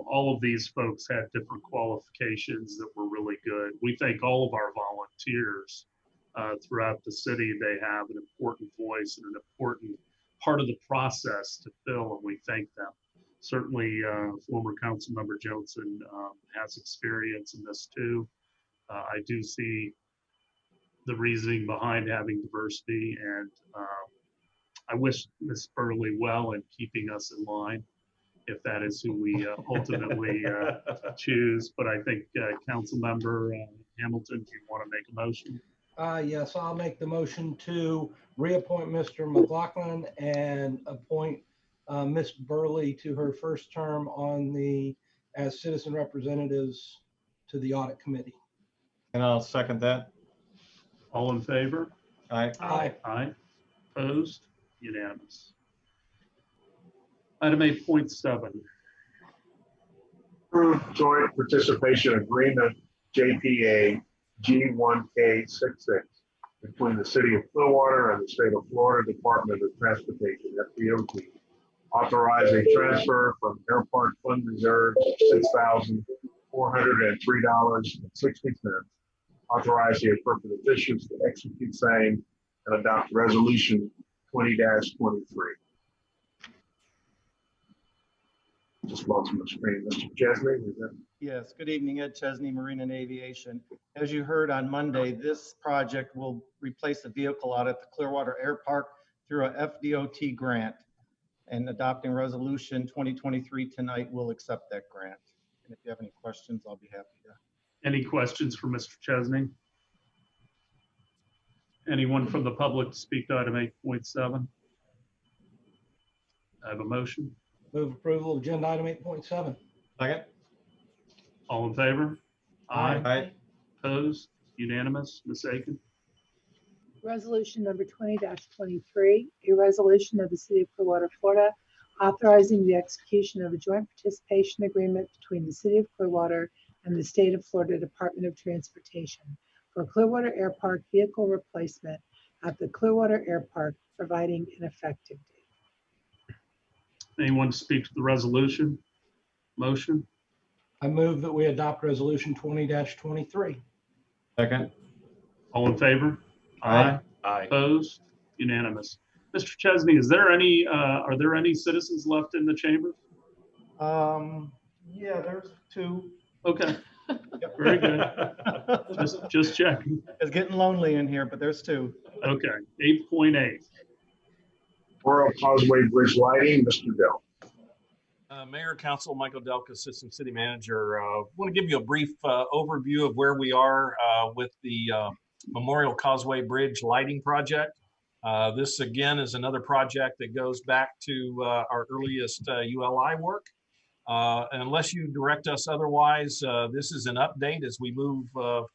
all of these folks had different qualifications that were really good. We thank all of our volunteers throughout the city. They have an important voice and an important part of the process to fill, and we thank them. Certainly, former Councilmember Johnson has experience in this too. I do see the reasoning behind having diversity, and I wish Ms. Burley well in keeping us in line, if that is who we ultimately choose. But I think Councilmember Hamilton, do you want to make a motion? Yes, I'll make the motion to reappoint Mr. McLaughlin and appoint Ms. Burley to her first term as citizen representatives to the audit committee. And I'll second that. All in favor? Aye. Aye. Aye. Opposed? Unanimous. Item 8.7. Approved joint participation agreement, JPA G1K66, between the city of Clearwater and the state of Florida Department of Transportation, FDOT, authorizing transfer from airport fund reserve $6,403.60. Authorize the appropriate officials to execute same and adopt resolution 20-23. Just lost my screen. Mr. Chesney, is that? Yes, good evening, Ed Chesney, Marine and Aviation. As you heard on Monday, this project will replace the vehicle out at the Clearwater Air Park through a FDOT grant. And adopting resolution 2023 tonight will accept that grant. And if you have any questions, I'll be happy to. Any questions for Mr. Chesney? Anyone from the public to speak to item 8.7? I have a motion. Move approval of agenda item 8.7. Second. All in favor? Aye. Opposed? Unanimous. Ms. Aiken? Resolution number 20-23, a resolution of the City of Clearwater, Florida, authorizing the execution of a joint participation agreement between the City of Clearwater and the State of Florida Department of Transportation for Clearwater Air Park vehicle replacement at the Clearwater Air Park, providing an effective date. Anyone to speak to the resolution? Motion? I move that we adopt resolution 20-23. Second. All in favor? Aye. Opposed? Unanimous. Mr. Chesney, are there any citizens left in the chamber? Yeah, there's two. Okay, very good. Just checking. It's getting lonely in here, but there's two. Okay, 8.8. Royal Causeway Bridge lighting, Mr. Dell. Mayor, Council, Michael Delka, Assistant City Manager. Want to give you a brief overview of where we are with the Memorial Causeway Bridge lighting project. This again is another project that goes back to our earliest ULI work. Unless you direct us otherwise, this is an update as we move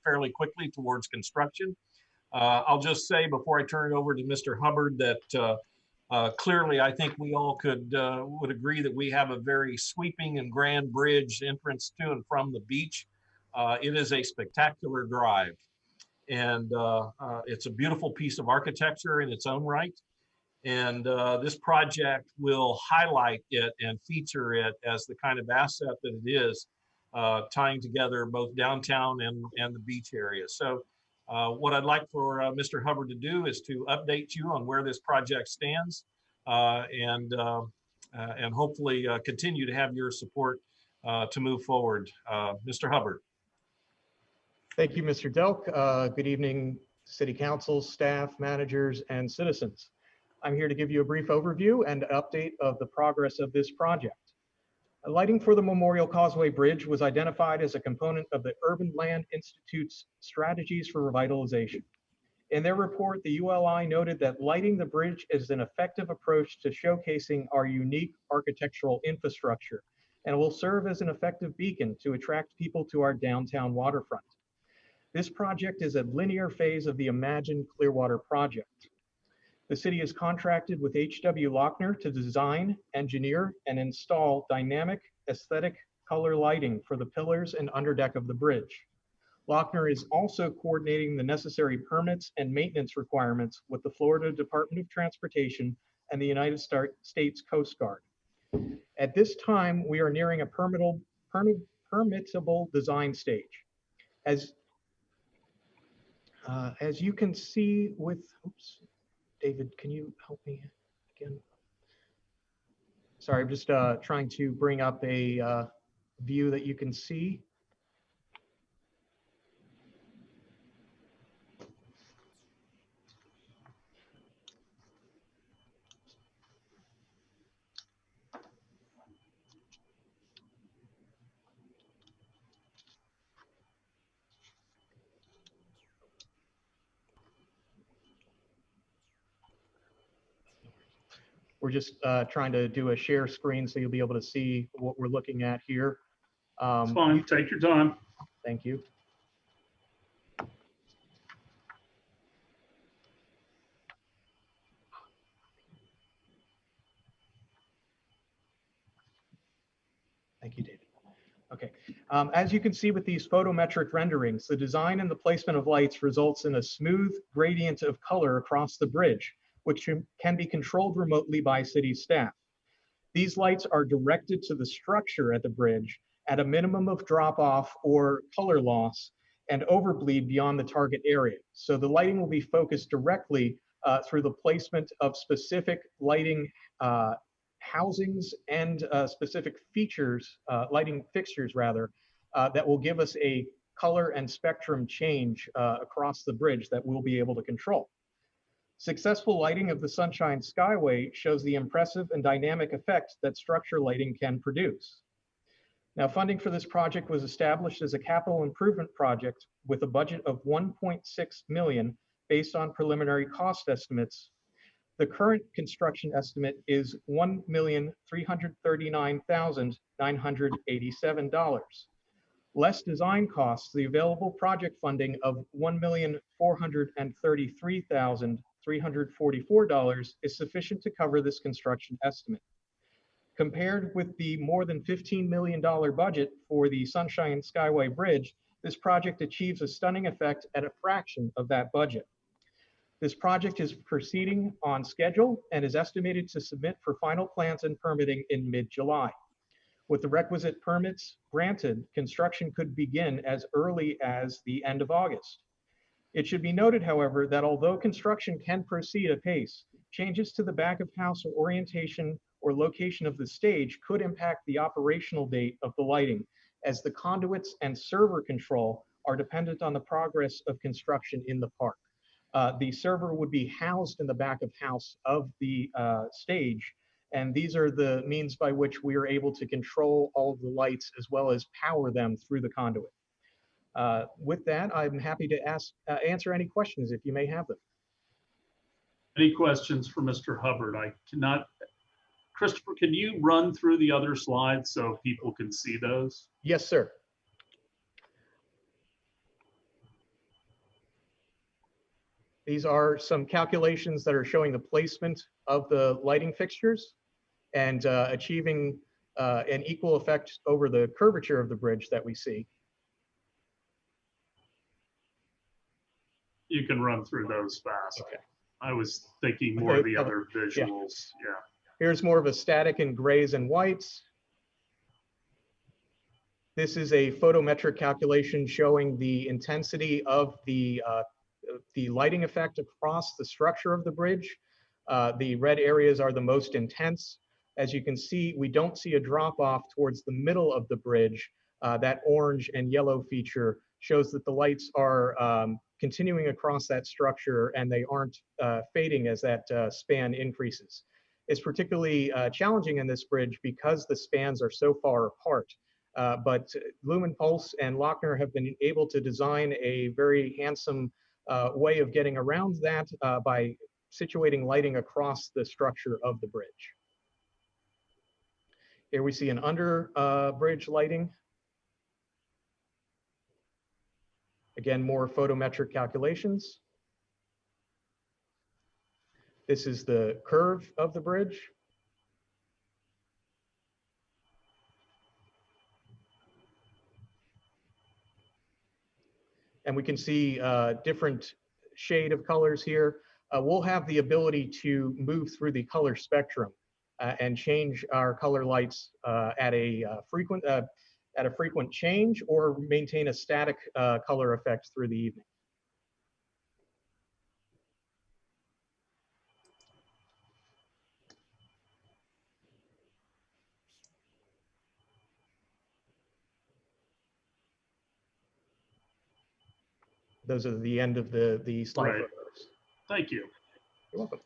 fairly quickly towards construction. I'll just say before I turn it over to Mr. Hubbard that clearly I think we all would agree that we have a very sweeping and grand bridge entrance to and from the beach. It is a spectacular drive. And it's a beautiful piece of architecture in its own right. And this project will highlight it and feature it as the kind of asset that it is, tying together both downtown and the beach area. So what I'd like for Mr. Hubbard to do is to update you on where this project stands and hopefully continue to have your support to move forward. Mr. Hubbard. Thank you, Mr. Delk. Good evening, City Council, staff, managers, and citizens. I'm here to give you a brief overview and update of the progress of this project. Lighting for the Memorial Causeway Bridge was identified as a component of the Urban Land Institute's strategies for revitalization. In their report, the ULI noted that lighting the bridge is an effective approach to showcasing our unique architectural infrastructure and will serve as an effective beacon to attract people to our downtown waterfront. This project is a linear phase of the Imagine Clearwater project. The city is contracted with H.W. Lochner to design, engineer, and install dynamic, aesthetic color lighting for the pillars and underdeck of the bridge. Lochner is also coordinating the necessary permits and maintenance requirements with the Florida Department of Transportation and the United States Coast Guard. At this time, we are nearing a permittable design stage. As you can see with, oops, David, can you help me again? Sorry, I'm just trying to bring up a view that you can see. We're just trying to do a share screen so you'll be able to see what we're looking at here. It's fine, take your time. Thank you. Thank you, David. Okay, as you can see with these photometric renderings, the design and the placement of lights results in a smooth gradient of color across the bridge, which can be controlled remotely by city staff. These lights are directed to the structure at the bridge at a minimum of drop-off or color loss and overbleed beyond the target area. So the lighting will be focused directly through the placement of specific lighting housings and specific features, lighting fixtures rather, that will give us a color and spectrum change across the bridge that we'll be able to control. Successful lighting of the Sunshine Skyway shows the impressive and dynamic effect that structure lighting can produce. Now, funding for this project was established as a capital improvement project with a budget of $1.6 million based on preliminary cost estimates. The current construction estimate is $1,339,987. Less design costs, the available project funding of $1,433,344 is sufficient to cover this construction estimate. Compared with the more than $15 million budget for the Sunshine Skyway Bridge, this project achieves a stunning effect at a fraction of that budget. This project is proceeding on schedule and is estimated to submit for final plans and permitting in mid-July. With the requisite permits granted, construction could begin as early as the end of August. It should be noted, however, that although construction can proceed apace, changes to the back of house or orientation or location of the stage could impact the operational date of the lighting, as the conduits and server control are dependent on the progress of construction in the park. The server would be housed in the back of house of the stage, and these are the means by which we are able to control all of the lights as well as power them through the conduit. With that, I'm happy to answer any questions if you may have them. Any questions for Mr. Hubbard? I cannot. Christopher, can you run through the other slides so people can see those? Yes, sir. These are some calculations that are showing the placement of the lighting fixtures and achieving an equal effect over the curvature of the bridge that we see. You can run through those fast. Okay. I was thinking more of the other visuals. Yeah. Here's more of a static in grays and whites. This is a photometric calculation showing the intensity of the lighting effect across the structure of the bridge. The red areas are the most intense. As you can see, we don't see a drop off towards the middle of the bridge. That orange and yellow feature shows that the lights are continuing across that structure and they aren't fading as that span increases. It's particularly challenging in this bridge because the spans are so far apart. But Lumen Pulse and Lochner have been able to design a very handsome way of getting around that by situating lighting across the structure of the bridge. Here we see an under bridge lighting. Again, more photometric calculations. This is the curve of the bridge. And we can see different shade of colors here. We'll have the ability to move through the color spectrum and change our color lights at a frequent change or maintain a static color effect through the evening. Those are the end of the slide Right. photos. Thank you. You're welcome.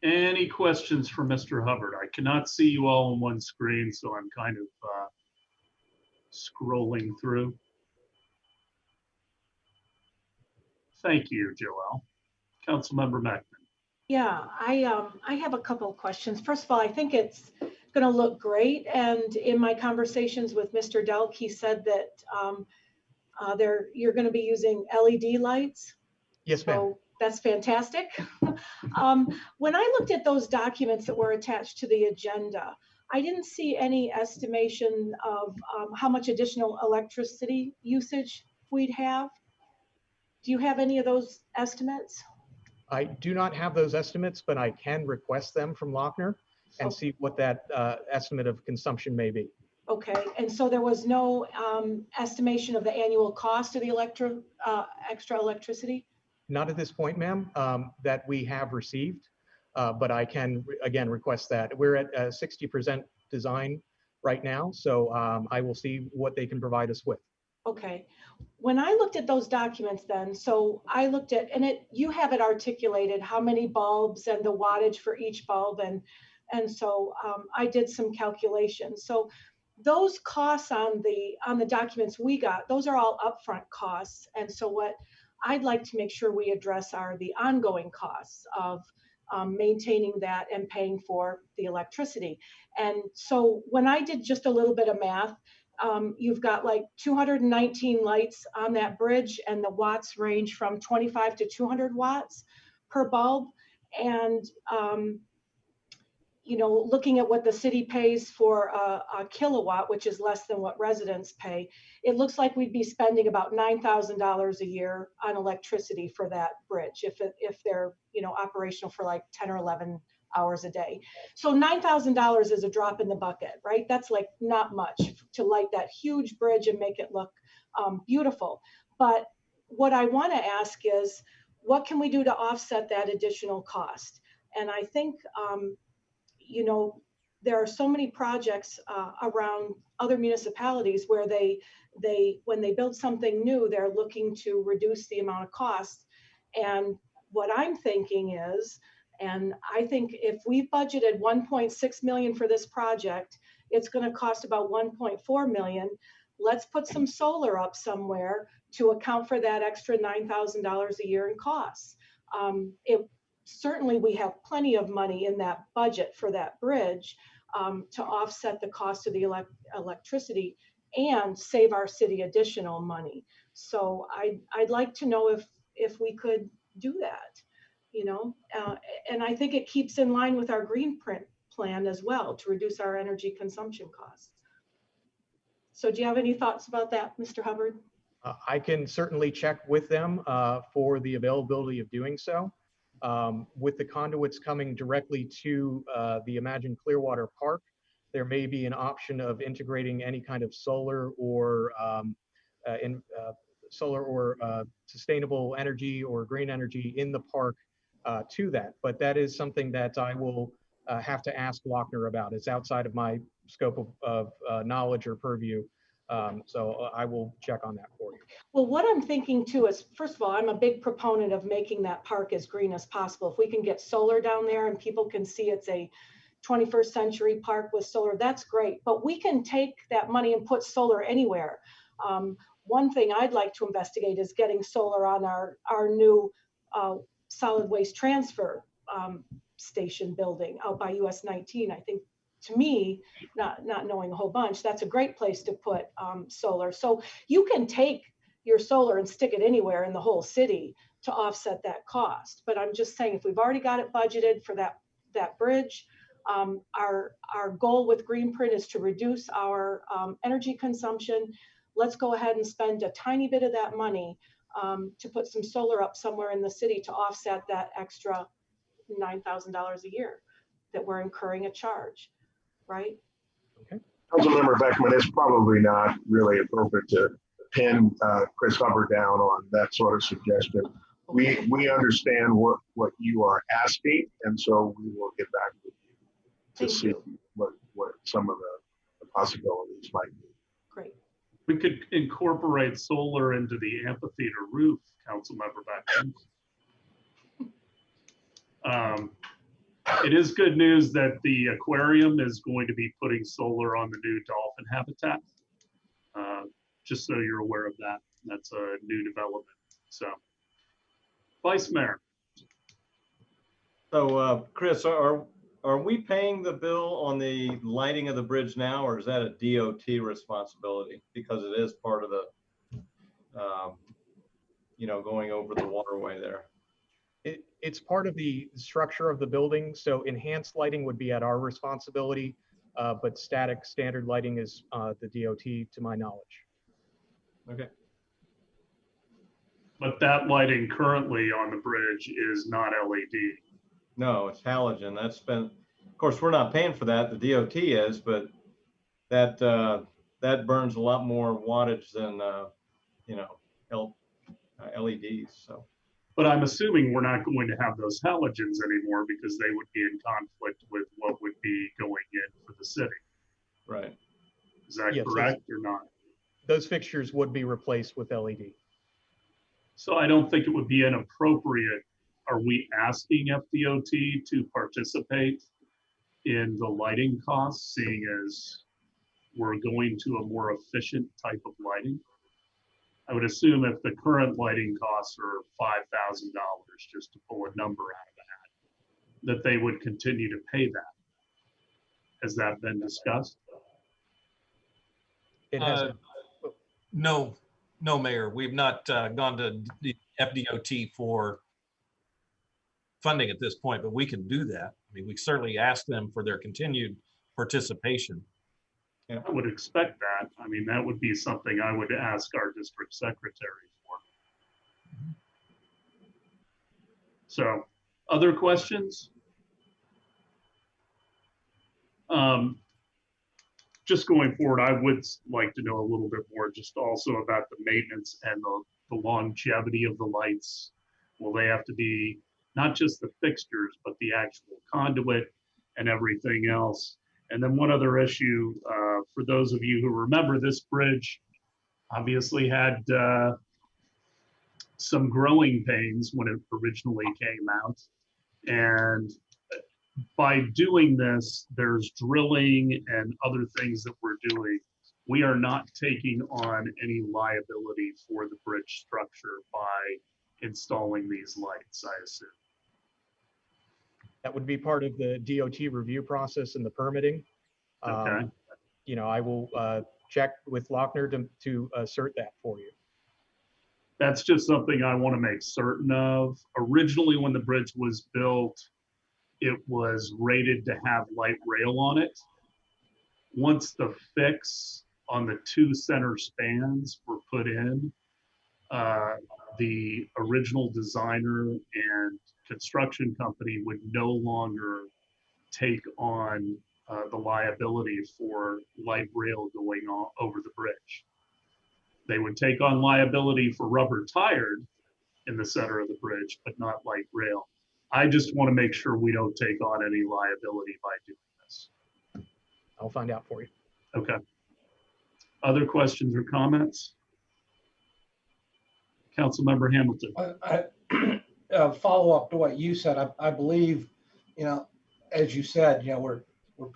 Any questions for Mr. Hubbard? I cannot see you all on one screen, so I'm kind of scrolling through. Thank you, Joelle. Councilmember Meckman. Yeah, I have a couple of questions. First of all, I think it's going to look great. And in my conversations with Mr. Delk, he said that you're going to be using LED lights. Yes, ma'am. So that's fantastic. When I looked at those documents that were attached to the agenda, I didn't see any estimation of how much additional electricity usage we'd have. Do you have any of those estimates? I do not have those estimates, but I can request them from Lochner and see what that estimate of consumption may be. Okay, and so there was no estimation of the annual cost of the extra electricity? Not at this point, ma'am, that we have received, but I can, again, request that. We're at 60% design right now, so I will see what they can provide us with. Okay, when I looked at those documents then, so I looked at, and you have it articulated, how many bulbs and the wattage for each bulb, and so I did some calculations. So those costs on the documents we got, those are all upfront costs, and so what I'd like to make sure we address are the ongoing costs of maintaining that and paying for the electricity. And so when I did just a little bit of math, you've got like 219 lights on that bridge, and the watts range from 25 to 200 watts per bulb. And you know, looking at what the city pays for a kilowatt, which is less than what residents pay, it looks like we'd be spending about $9,000 a year on electricity for that bridge if they're, you know, operational for like 10 or 11 hours a day. So $9,000 is a drop in the bucket, right? That's like not much to light that huge bridge and make it look beautiful. But what I want to ask is, what can we do to offset that additional cost? And I think, you know, there are so many projects around other municipalities where when they build something new, they're looking to reduce the amount of costs. And what I'm thinking is, and I think if we budgeted 1.6 million for this project, it's going to cost about 1.4 million. Let's put some solar up somewhere to account for that extra $9,000 a year in costs. Certainly we have plenty of money in that budget for that bridge to offset the cost of the electricity and save our city additional money. So I'd like to know if we could do that, you know, and I think it keeps in line with our green print plan as well to reduce our energy consumption costs. So do you have any thoughts about that, Mr. Hubbard? I can certainly check with them for the availability of doing so. With the conduits coming directly to the Imagine Clearwater Park, there may be an option of integrating any kind of solar or sustainable energy or green energy in the park to that. But that is something that I will have to ask Lochner about. It's outside of my scope of knowledge or purview. So I will check on that for you. Well, what I'm thinking too is, first of all, I'm a big proponent of making that park as green as possible. If we can get solar down there and people can see it's a 21st century park with solar, that's great. But we can take that money and put solar anywhere. One thing I'd like to investigate is getting solar on our new solid waste transfer station building out by US 19. I think, to me, not knowing a whole bunch, that's a great place to put solar. So you can take your solar and stick it anywhere in the whole city to offset that cost. But I'm just saying, if we've already got it budgeted for that bridge, our goal with Green Print is to reduce our energy consumption. Let's go ahead and spend a tiny bit of that money to put some solar up somewhere in the city to offset that extra $9,000 a year that we're incurring a charge. Right? Okay. Councilmember Beckman, it's probably not really appropriate to pin Chris Hubbard down on that sort of suggestion. Okay. We understand what you are asking, and so we will get back with you to see what some of the possibilities might be. Great. We could incorporate solar into the amphitheater roof, Councilmember Beckman. It is good news that the aquarium is going to be putting solar on the new dolphin habitat. Just so you're aware of that. That's a new development. So, Vice Mayor. So, Chris, are we paying the bill on the lighting of the bridge now, or is that a DOT responsibility? Because it is part of the, you know, going over the waterway there. It's part of the structure of the building, so enhanced lighting would be at our responsibility, but static standard lighting is the DOT, to my knowledge. Okay. But that lighting currently on the bridge is not LED. No, it's halogen. That's been, of course, we're not paying for that. The DOT is, but that that burns a lot more wattage than you know, LEDs. So. But I'm assuming we're not going to have those halogens anymore because they would be in conflict with what would be going in for the city. Right. Is that correct or not? Those fixtures would be replaced with LED. So I don't think it would be inappropriate. Are we asking FDOT to participate in the lighting costs, seeing as we're going to a more efficient type of lighting? I would assume if the current lighting costs are $5,000, just to pull a number out of that they would continue to pay that. Has that been discussed? It has. No, no, Mayor, we've not gone to the FDOT for funding at this point, but we can do that. I mean, we certainly ask them for their continued participation. I would expect that. I mean, that would be something I would ask our district secretary for. So, other questions? Just going forward, I would like to know a little bit more just also about the maintenance and the longevity of the lights. Will they have to be not just the fixtures, but the actual conduit and everything else? And then one other issue, for those of you who remember, this bridge obviously had some growing pains when it originally came out. And by doing this, there's drilling and other things that we're doing. We are not taking on any liability for the bridge structure by installing these lights, I assume. That would be part of the DOT review process and the permitting. Okay. You know, I will check with Lochner to assert that for you. That's just something I want to make certain of. Originally, when the bridge was built, it was rated to have light rail on it. Once the fix on the two center spans were put in, the original designer and construction company would no longer take on the liability for light rail going on over the bridge. They would take on liability for rubber tired in the center of the bridge, but not light rail. I just want to make sure we don't take on any liability by doing this. I'll find out for you. Okay. Other questions or comments? Councilmember Hamilton. Follow up to what you said. I believe, you know, as you said, you know, we're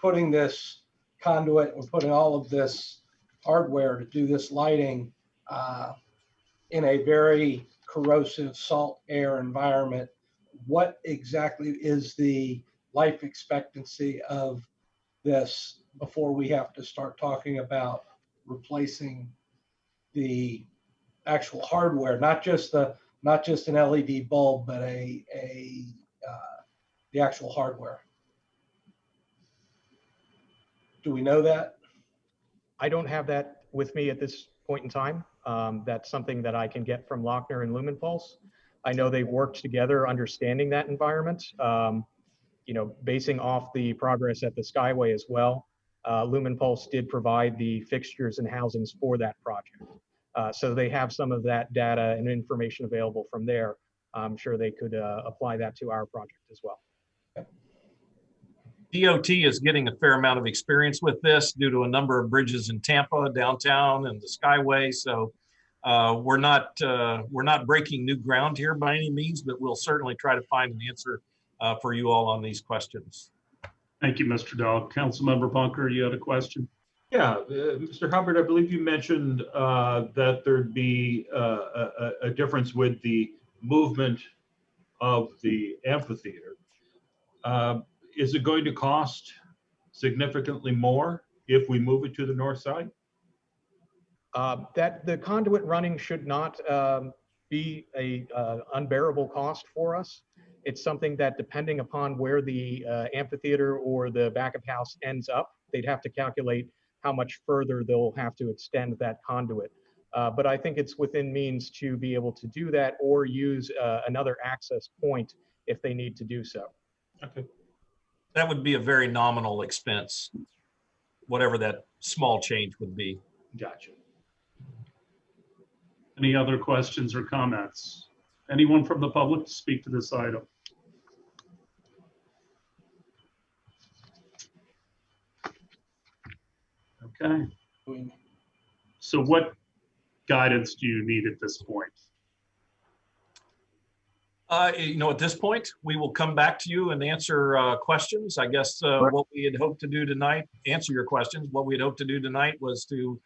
putting this conduit, we're putting all of this hardware to do this lighting in a very corrosive salt air environment. What exactly is the life expectancy of this before we have to start talking about replacing the actual hardware, not just an LED bulb, but the actual hardware? Do we know that? I don't have that with me at this point in time. That's something that I can get from Lochner and Lumenpulse. I know they've worked together understanding that environment, you know, basing off the progress at the Skyway as well. Lumenpulse did provide the fixtures and housings for that project. So they have some of that data and information available from there. I'm sure they could apply that to our project as well. DOT is getting a fair amount of experience with this due to a number of bridges in Tampa, downtown, and the Skyway. So we're not breaking new ground here by any means, but we'll certainly try to find an answer for you all on these questions. Thank you, Mr. Dahl. Councilmember Bunker, you had a question? Yeah, Mr. Hubbard, I believe you mentioned that there'd be a difference with the movement of the amphitheater. Is it going to cost significantly more if we move it to the north side? That the conduit running should not be a unbearable cost for us. It's something that, depending upon where the amphitheater or the backup house ends up, they'd have to calculate how much further they'll have to extend that conduit. But I think it's within means to be able to do that or use another access point if they need to do so. Okay. That would be a very nominal expense, whatever that small change would be. Gotcha. Any other questions or comments? Anyone from the public to speak to this item? Okay. So what guidance do you need at this point? You know, at this point, we will come back to you and answer questions. I guess what we had hoped to do tonight, answer your questions. What we had hoped to do tonight was to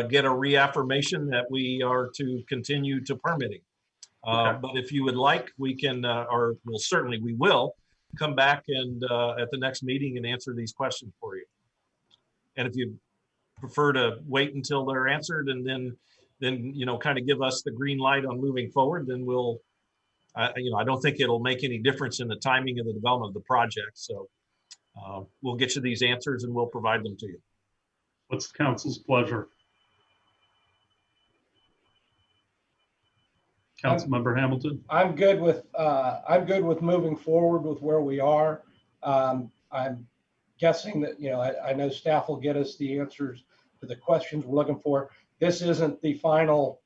get a reaffirmation that we are to continue to permitting. Okay. But if you would like, we can, or well, certainly we will come back and at the next meeting and answer these questions for you. And if you prefer to wait until they're answered and then kind of give us the green light on moving forward, then we'll, I don't think it'll make any difference in the timing of the development of the project. So we'll get you these answers and we'll provide them to you. What's the council's pleasure? Councilmember Hamilton? I'm good with moving forward with where we are. I'm guessing that, I know staff will get us the answers to the questions we're looking for. This isn't the final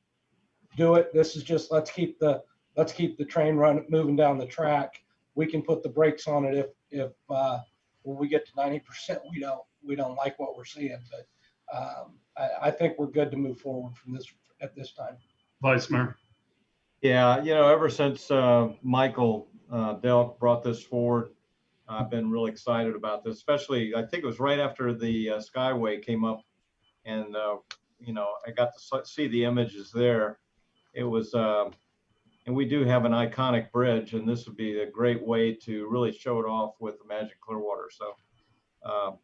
do it. This is just, let's keep the train moving down the track. We can put the brakes on it if when we get to 90%, we don't like what we're seeing, but I think we're good to move forward at this time. Vice Mayor? Yeah, ever since Michael Delk brought this forward, I've been really excited about this, especially I think it was right after the Skyway came up and, I got to see the images there. It was, and we do have an iconic bridge, and this would be a great way to really show it off with the Magic Clearwater. So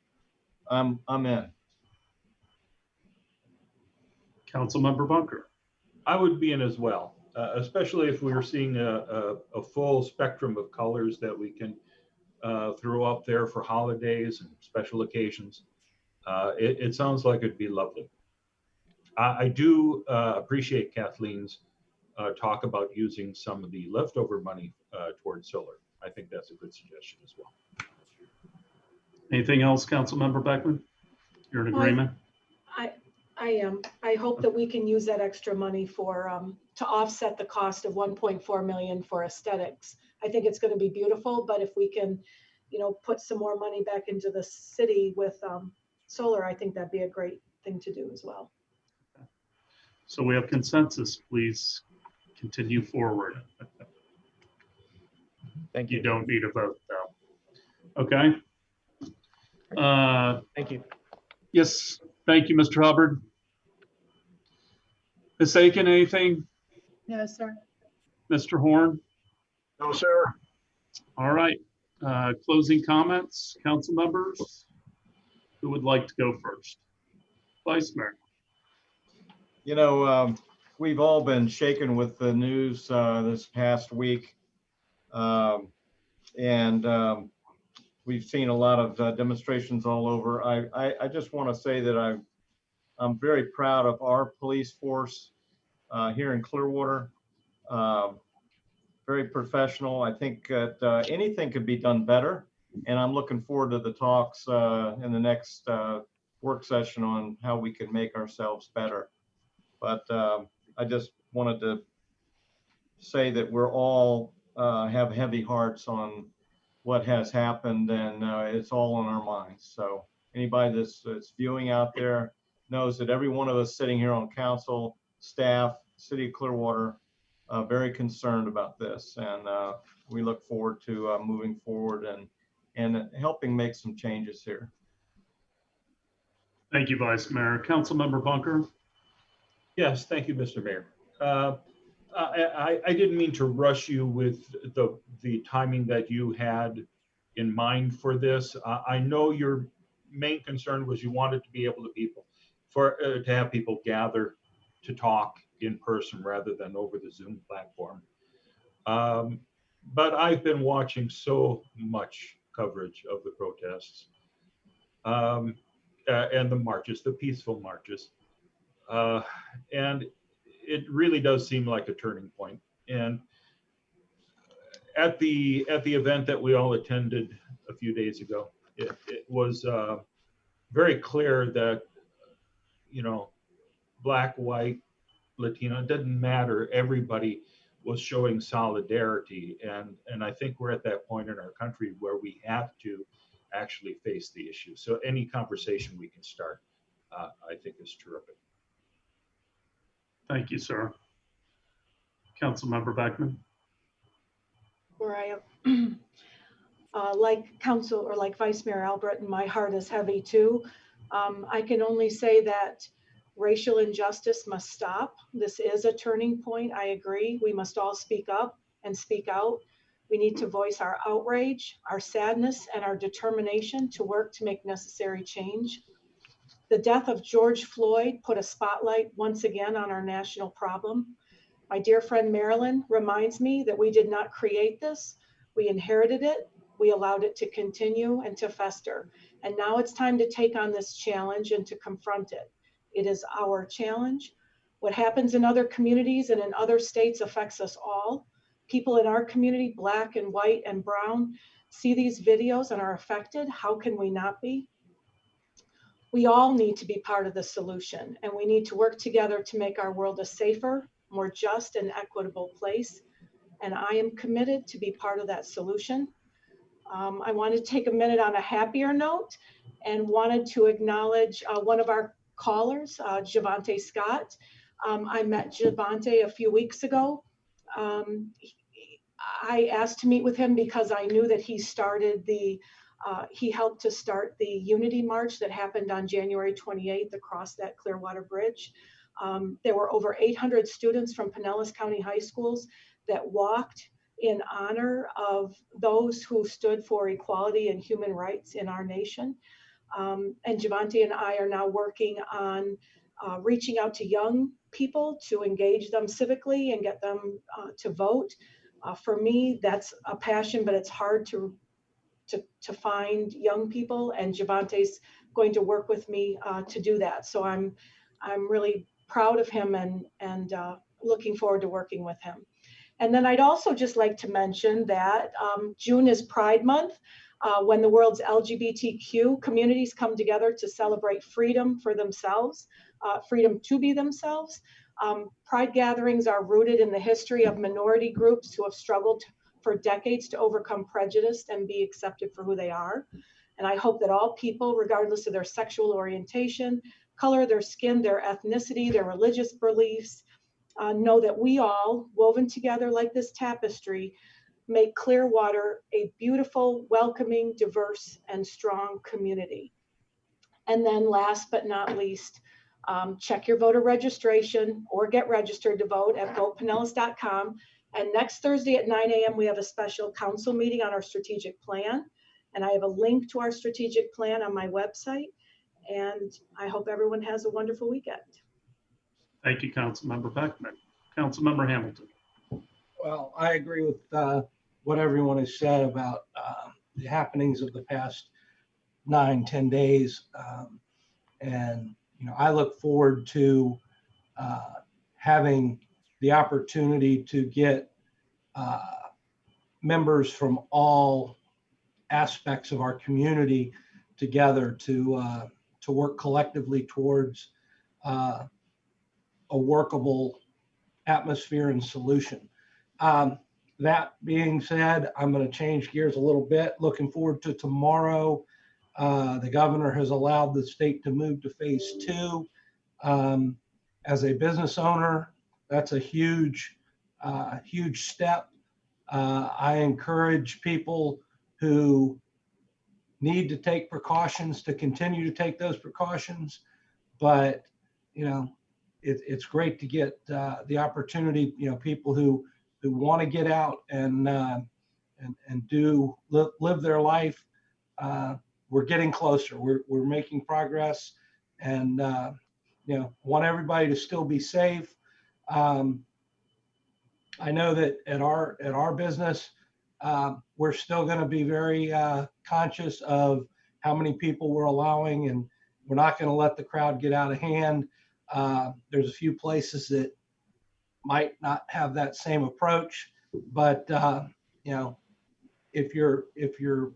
I'm in. Councilmember Bunker? I would be in as well, especially if we were seeing a full spectrum of colors that we can throw up there for holidays and special occasions. It sounds like it'd be lovely. I do appreciate Kathleen's talk about using some of the leftover money towards solar. I think that's a good suggestion as well. Anything else, Councilmember Beckman? You're in agreement? I am. I hope that we can use that extra money for to offset the cost of 1.4 million for aesthetics. I think it's going to be beautiful, but if we can, put some more money back into the city with solar, I think that'd be a great thing to do as well. So we have consensus. Please continue forward. Thank you. You don't need a vote though. Okay. Thank you. Yes. Thank you, Mr. Hubbard. Ms. Aiken, anything? No, sir. Mr. Horn? No, sir. All right. Closing comments, council members? Who would like to go first? Vice Mayor. We've all been shaken with the news this past week. And we've seen a lot of demonstrations all over. I just want to say that I'm very proud of our police force here in Clearwater. Very professional. I think that anything could be done better. And I'm looking forward to the talks in the next work session on how we can make ourselves better. But I just wanted to say that we're all have heavy hearts on what has happened, and it's all on our minds. So anybody that's viewing out there knows that every one of us sitting here on council, staff, City of Clearwater, very concerned about this, and we look forward to moving forward and helping make some changes here. Thank you, Vice Mayor. Councilmember Bunker? Yes, thank you, Mr. Mayor. I didn't mean to rush you with the timing that you had in mind for this. I know your main concern was you wanted to be able to have people gather to talk in person rather than over the Zoom platform. But I've been watching so much coverage of the protests and the marches, the peaceful marches. And it really does seem like a turning point. And at the event that we all attended a few days ago, it was very clear that, black, white, Latino, it didn't matter. Everybody was showing solidarity. And I think we're at that point in our country where we have to actually face the issue. So any conversation we can start, I think is terrific. Thank you, sir. Councilmember Beckman? Where I am, like Council or like Vice Mayor Albritton, my heart is heavy too. I can only say that racial injustice must stop. This is a turning point. I agree. We must all speak up and speak out. We need to voice our outrage, our sadness, and our determination to work to make necessary change. The death of George Floyd put a spotlight once again on our national problem. My dear friend Marilyn reminds me that we did not create this. We inherited it. We allowed it to continue and to fester. And now it's time to take on this challenge and to confront it. It is our challenge. What happens in other communities and in other states affects us all. People in our community, Black and white and brown, see these videos and are affected. How can we not be? We all need to be part of the solution, and we need to work together to make our world a safer, more just and equitable place. And I am committed to be part of that solution. I want to take a minute on a happier note and wanted to acknowledge one of our callers, Javante Scott. I met Javante a few weeks ago. I asked to meet with him because I knew that he started he helped to start the Unity March that happened on January 28th across that Clearwater Bridge. There were over 800 students from Pinellas County high schools that walked in honor of those who stood for equality and human rights in our nation. And Javante and I are now working on reaching out to young people to engage them civically and get them to vote. For me, that's a passion, but it's hard to find young people, and Javante's going to work with me to do that. So I'm really proud of him and looking forward to working with him. And then I'd also just like to mention that June is Pride Month, when the world's LGBTQ communities come together to celebrate freedom for themselves, freedom to be themselves. Pride gatherings are rooted in the history of minority groups who have struggled for decades to overcome prejudice and be accepted for who they are. And I hope that all people, regardless of their sexual orientation, color, their skin, their ethnicity, their religious beliefs, know that we all, woven together like this tapestry, make Clearwater a beautiful, welcoming, diverse, and strong community. And then last but not least, check your voter registration or get registered to vote at votepinellas.com. And next Thursday at 9 a.m., we have a special council meeting on our strategic plan. And I have a link to our strategic plan on my website. And I hope everyone has a wonderful weekend. Thank you, Councilmember Beckman. Councilmember Hamilton. Well, I agree with what everyone has said about the happenings of the past 9-10 days. And, you know, I look forward to having the opportunity to get members from all aspects of our community together to work collectively towards a workable atmosphere and solution. That being said, I'm going to change gears a little bit. Looking forward to tomorrow. The governor has allowed the state to move to phase 2. As a business owner, that's a huge step. I encourage people who need to take precautions to continue to take those precautions. But, you know, it's great to get the opportunity, you know, people who want to get out and do live their life. We're getting closer. We're making progress, and you know, want everybody to still be safe. I know that at our business, we're still going to be very conscious of how many people we're allowing, and we're not going to let the crowd get out of hand. There's a few places that might not have that same approach, but you know, if you're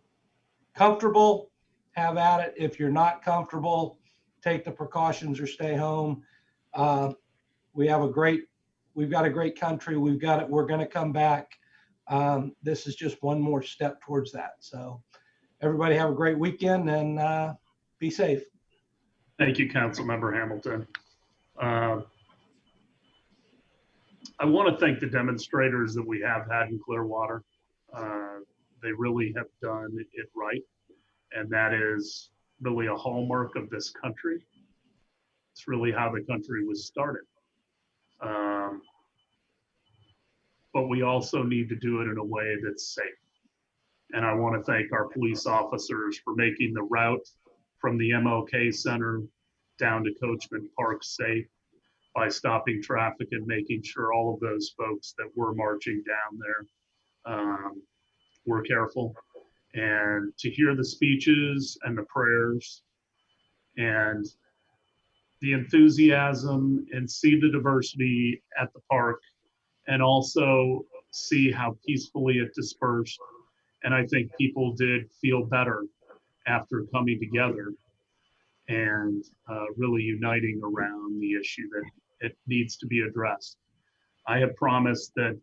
comfortable, have at it. If you're not comfortable, take the precautions or stay home. We've got a great country. We're going to come back. This is just one more step towards that. So everybody have a great weekend and be safe. Thank you, Councilmember Hamilton. I want to thank the demonstrators that we have had in Clearwater. They really have done it right. And that is really a hallmark of this country. It's really how the country was started. but we also need to do it in a way that's safe. And I want to thank our police officers for making the route from the MLK Center down to Coachman Park safe by stopping traffic and making sure all of those folks that were marching down there were careful. And to hear the speeches and the prayers and the enthusiasm and see the diversity at the park, and also see how peacefully it dispersed. And I think people did feel better after coming together and really uniting around the issue that it needs to be addressed. I have promised that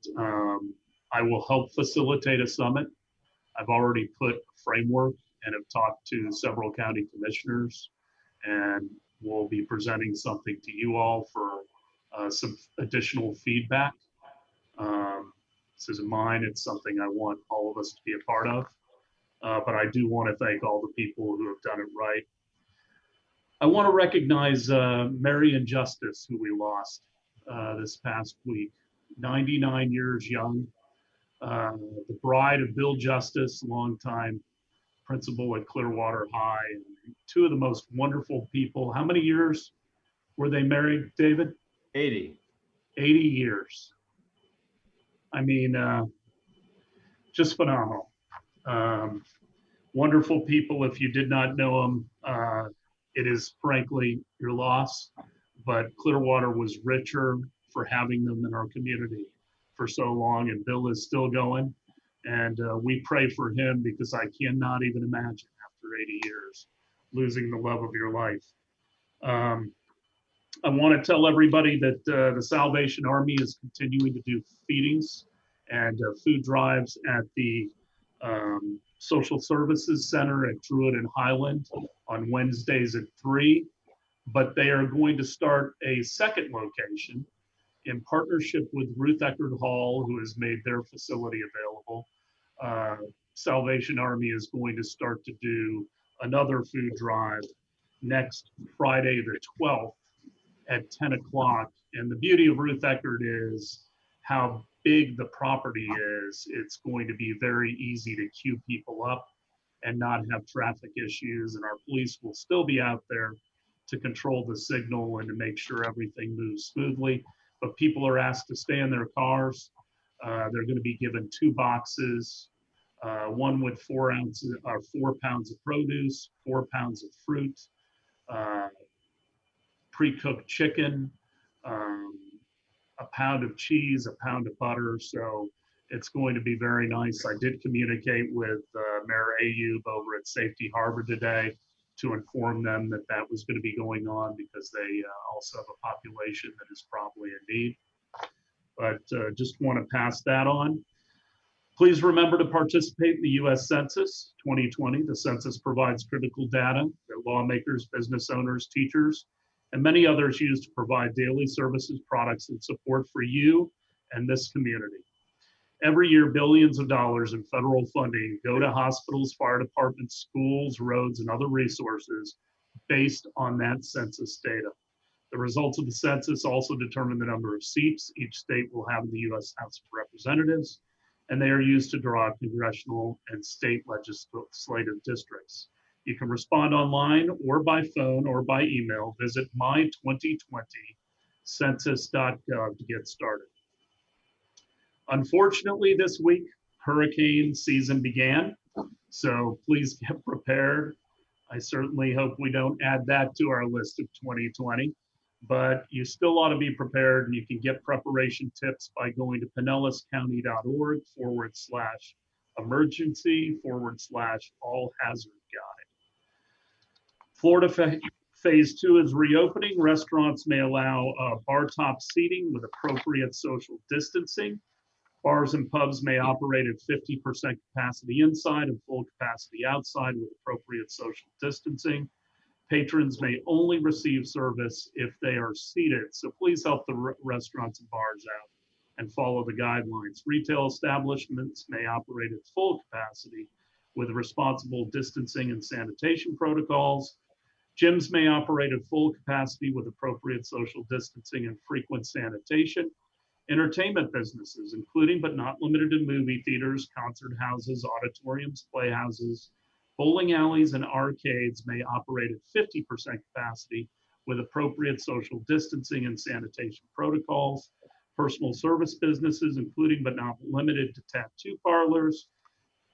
I will help facilitate a summit. I've already put a framework and have talked to several county commissioners, and we'll be presenting something to you all for some additional feedback. This isn't mine, it's something I want all of us to be a part of. But I do want to thank all the people who have done it right. I want to recognize Marion Justice, who we lost this past week, 99 years young, the bride of Bill Justice, longtime principal at Clearwater High, and two of the most wonderful people. How many years were they married, David? 80. 80 years. I mean, just phenomenal. Wonderful people. If you did not know them, it is frankly your loss, but Clearwater was richer for having them in our community for so long, and Bill is still going. And we pray for him, because I cannot even imagine after 80 years losing the love of your life. I want to tell everybody that the Salvation Army is continuing to do feedings and food drives at the Social Services Center at Druid and Highland on Wednesdays at 3. But they are going to start a second location in partnership with Ruth Eckerd Hall, who has made their facility available. Salvation Army is going to start to do another food drive next Friday, the 12th at 10 o'clock. And the beauty of Ruth Eckerd is how big the property is. It's going to be very easy to queue people up and not have traffic issues. And our police will still be out there to control the signal and to make sure everything moves smoothly. But people are asked to stay in their cars. They're going to be given 2 boxes, one with 4 pounds of produce, 4 pounds of fruit, pre-cooked chicken, a pound of cheese, a pound of butter. So it's going to be very nice. I did communicate with Mayor Ayub over at Safety Harbor today to inform them that that was going to be going on, because they also have a population that is probably in need. But just want to pass that on. Please remember to participate in the U.S. Census 2020. The census provides critical data that lawmakers, business owners, teachers, and many others use to provide daily services, products, and support for you and this community. Every year, billions of dollars in federal funding go to hospitals, fire departments, schools, roads, and other resources based on that census data. The results of the census also determine the number of seats each state will have in the U.S. House of Representatives, and they are used to draw congressional and state legislative districts. You can respond online or by phone or by email. Visit my2020census.gov to get started. Unfortunately, this week, hurricane season began, so please get prepared. I certainly hope we don't add that to our list of 2020, but you still ought to be prepared, and you can get preparation tips by going to pinellascounty.org/emergency/all-hazard-guide. Florida Phase 2 is reopening. Restaurants may allow bar top seating with appropriate social distancing. Bars and pubs may operate at 50% capacity inside and full capacity outside with appropriate social distancing. Patrons may only receive service if they are seated. So please help the restaurants and bars out and follow the guidelines. Retail establishments may operate at full capacity with responsible distancing and sanitation protocols. Gyms may operate at full capacity with appropriate social distancing and frequent sanitation. Entertainment businesses, including but not limited to movie theaters, concert houses, auditoriums, playhouses, bowling alleys, and arcades may operate at 50% capacity with appropriate social distancing and sanitation protocols. Personal service businesses, including but not limited to tattoo parlors,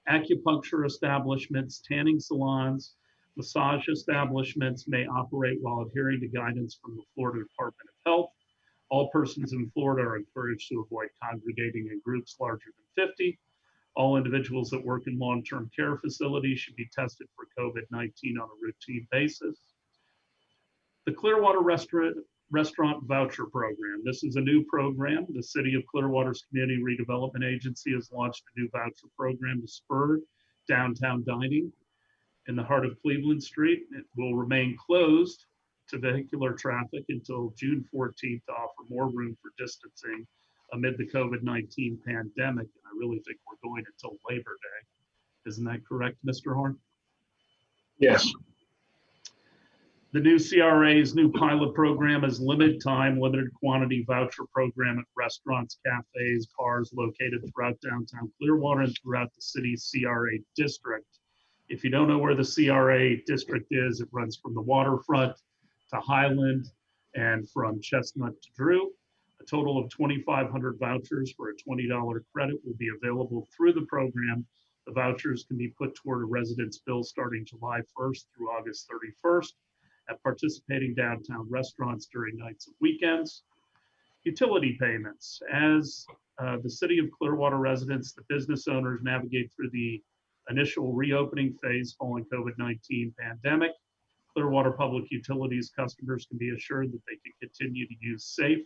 acupuncture establishments, tanning salons, massage establishments may operate while adhering to guidance from the Florida Department of Health. All persons in Florida are encouraged to avoid congregating in groups larger than 50. All individuals that work in long-term care facilities should be tested for COVID-19 on a routine basis. The Clearwater Restaurant Voucher Program. This is a new program. The City of Clearwater's Community Redevelopment Agency has launched a new voucher program to spur downtown dining in the heart of Cleveland Street. It will remain closed to vehicular traffic until June 14th to offer more room for distancing amid the COVID-19 pandemic. And I really think we're going until Labor Day. Isn't that correct, Mr. Horn? Yes. The new CRA's new pilot program is limited time, limited quantity voucher program at restaurants, cafes, bars located throughout downtown Clearwater and throughout the city's CRA district. If you don't know where the CRA district is, it runs from the waterfront to Highland and from Chestnut to Drew. A total of 2,500 vouchers for a $20 credit will be available through the program. The vouchers can be put toward a resident's bill starting July 1st through August 31st at participating downtown restaurants during nights and weekends. Utility payments. As the City of Clearwater residents, the business owners navigate through the initial reopening phase following COVID-19 pandemic, Clearwater Public Utilities customers can be assured that they can continue to use safe,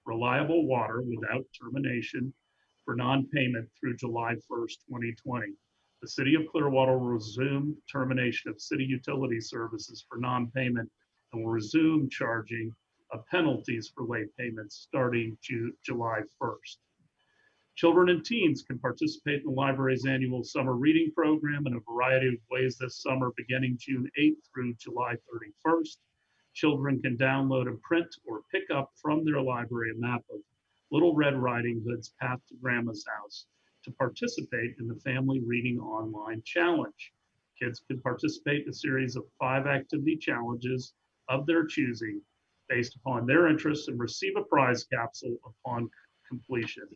reliable water without termination for non-payment through July 1st, 2020. The City of Clearwater will resume termination of city utility services for non-payment and will resume charging of penalties for late payments starting July 1st. Children and teens can participate in the library's annual summer reading program in a variety of ways this summer, beginning June 8th through July 31st. Children can download and print or pick up from their library a map of Little Red Riding Hood's Path to Grandma's House to participate in the Family Reading Online Challenge. Kids can participate in a series of 5 activity challenges of their choosing based upon their interests and receive a prize capsule upon completion.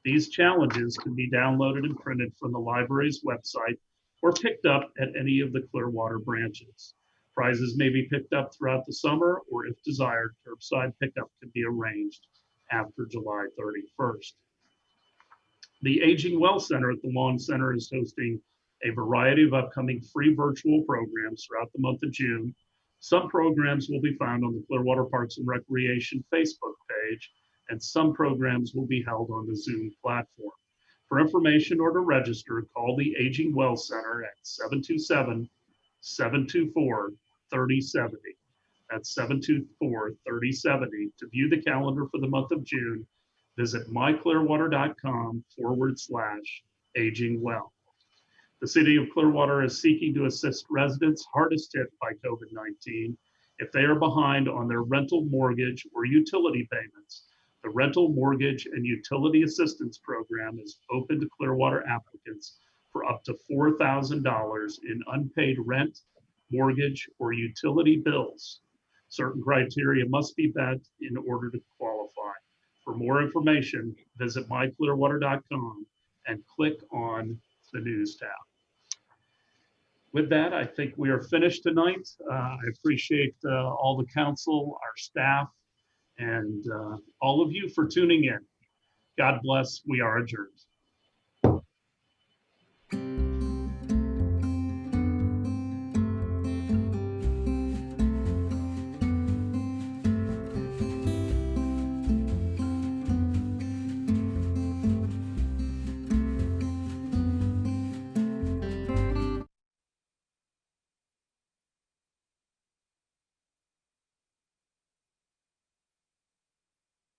These challenges can be downloaded and printed from the library's website or picked up at any of the Clearwater branches. Prizes may be picked up throughout the summer, or if desired, curbside pickup can be arranged after July 31st. The Aging Well Center at the Lawn Center is hosting a variety of upcoming free virtual programs throughout the month of June. Some programs will be found on the Clearwater Parks and Recreation Facebook page, and some programs will be held on the Zoom platform. For information or to register, call the Aging Well Center at 727-724-3070. That's 724-3070. To view the calendar for the month of June, visit myclearwater.com/agingwell. The City of Clearwater is seeking to assist residents hardest hit by COVID-19 if they are behind on their rental, mortgage, or utility payments. The Rental, Mortgage, and Utility Assistance Program is open to Clearwater applicants for up to $4,000 in unpaid rent, mortgage, or utility bills. Certain criteria must be met in order to qualify. For more information, visit myclearwater.com and click on the News tab. With that, I think we are finished tonight. I appreciate all the council, our staff, and all of you for tuning in. God bless. We are adjourned.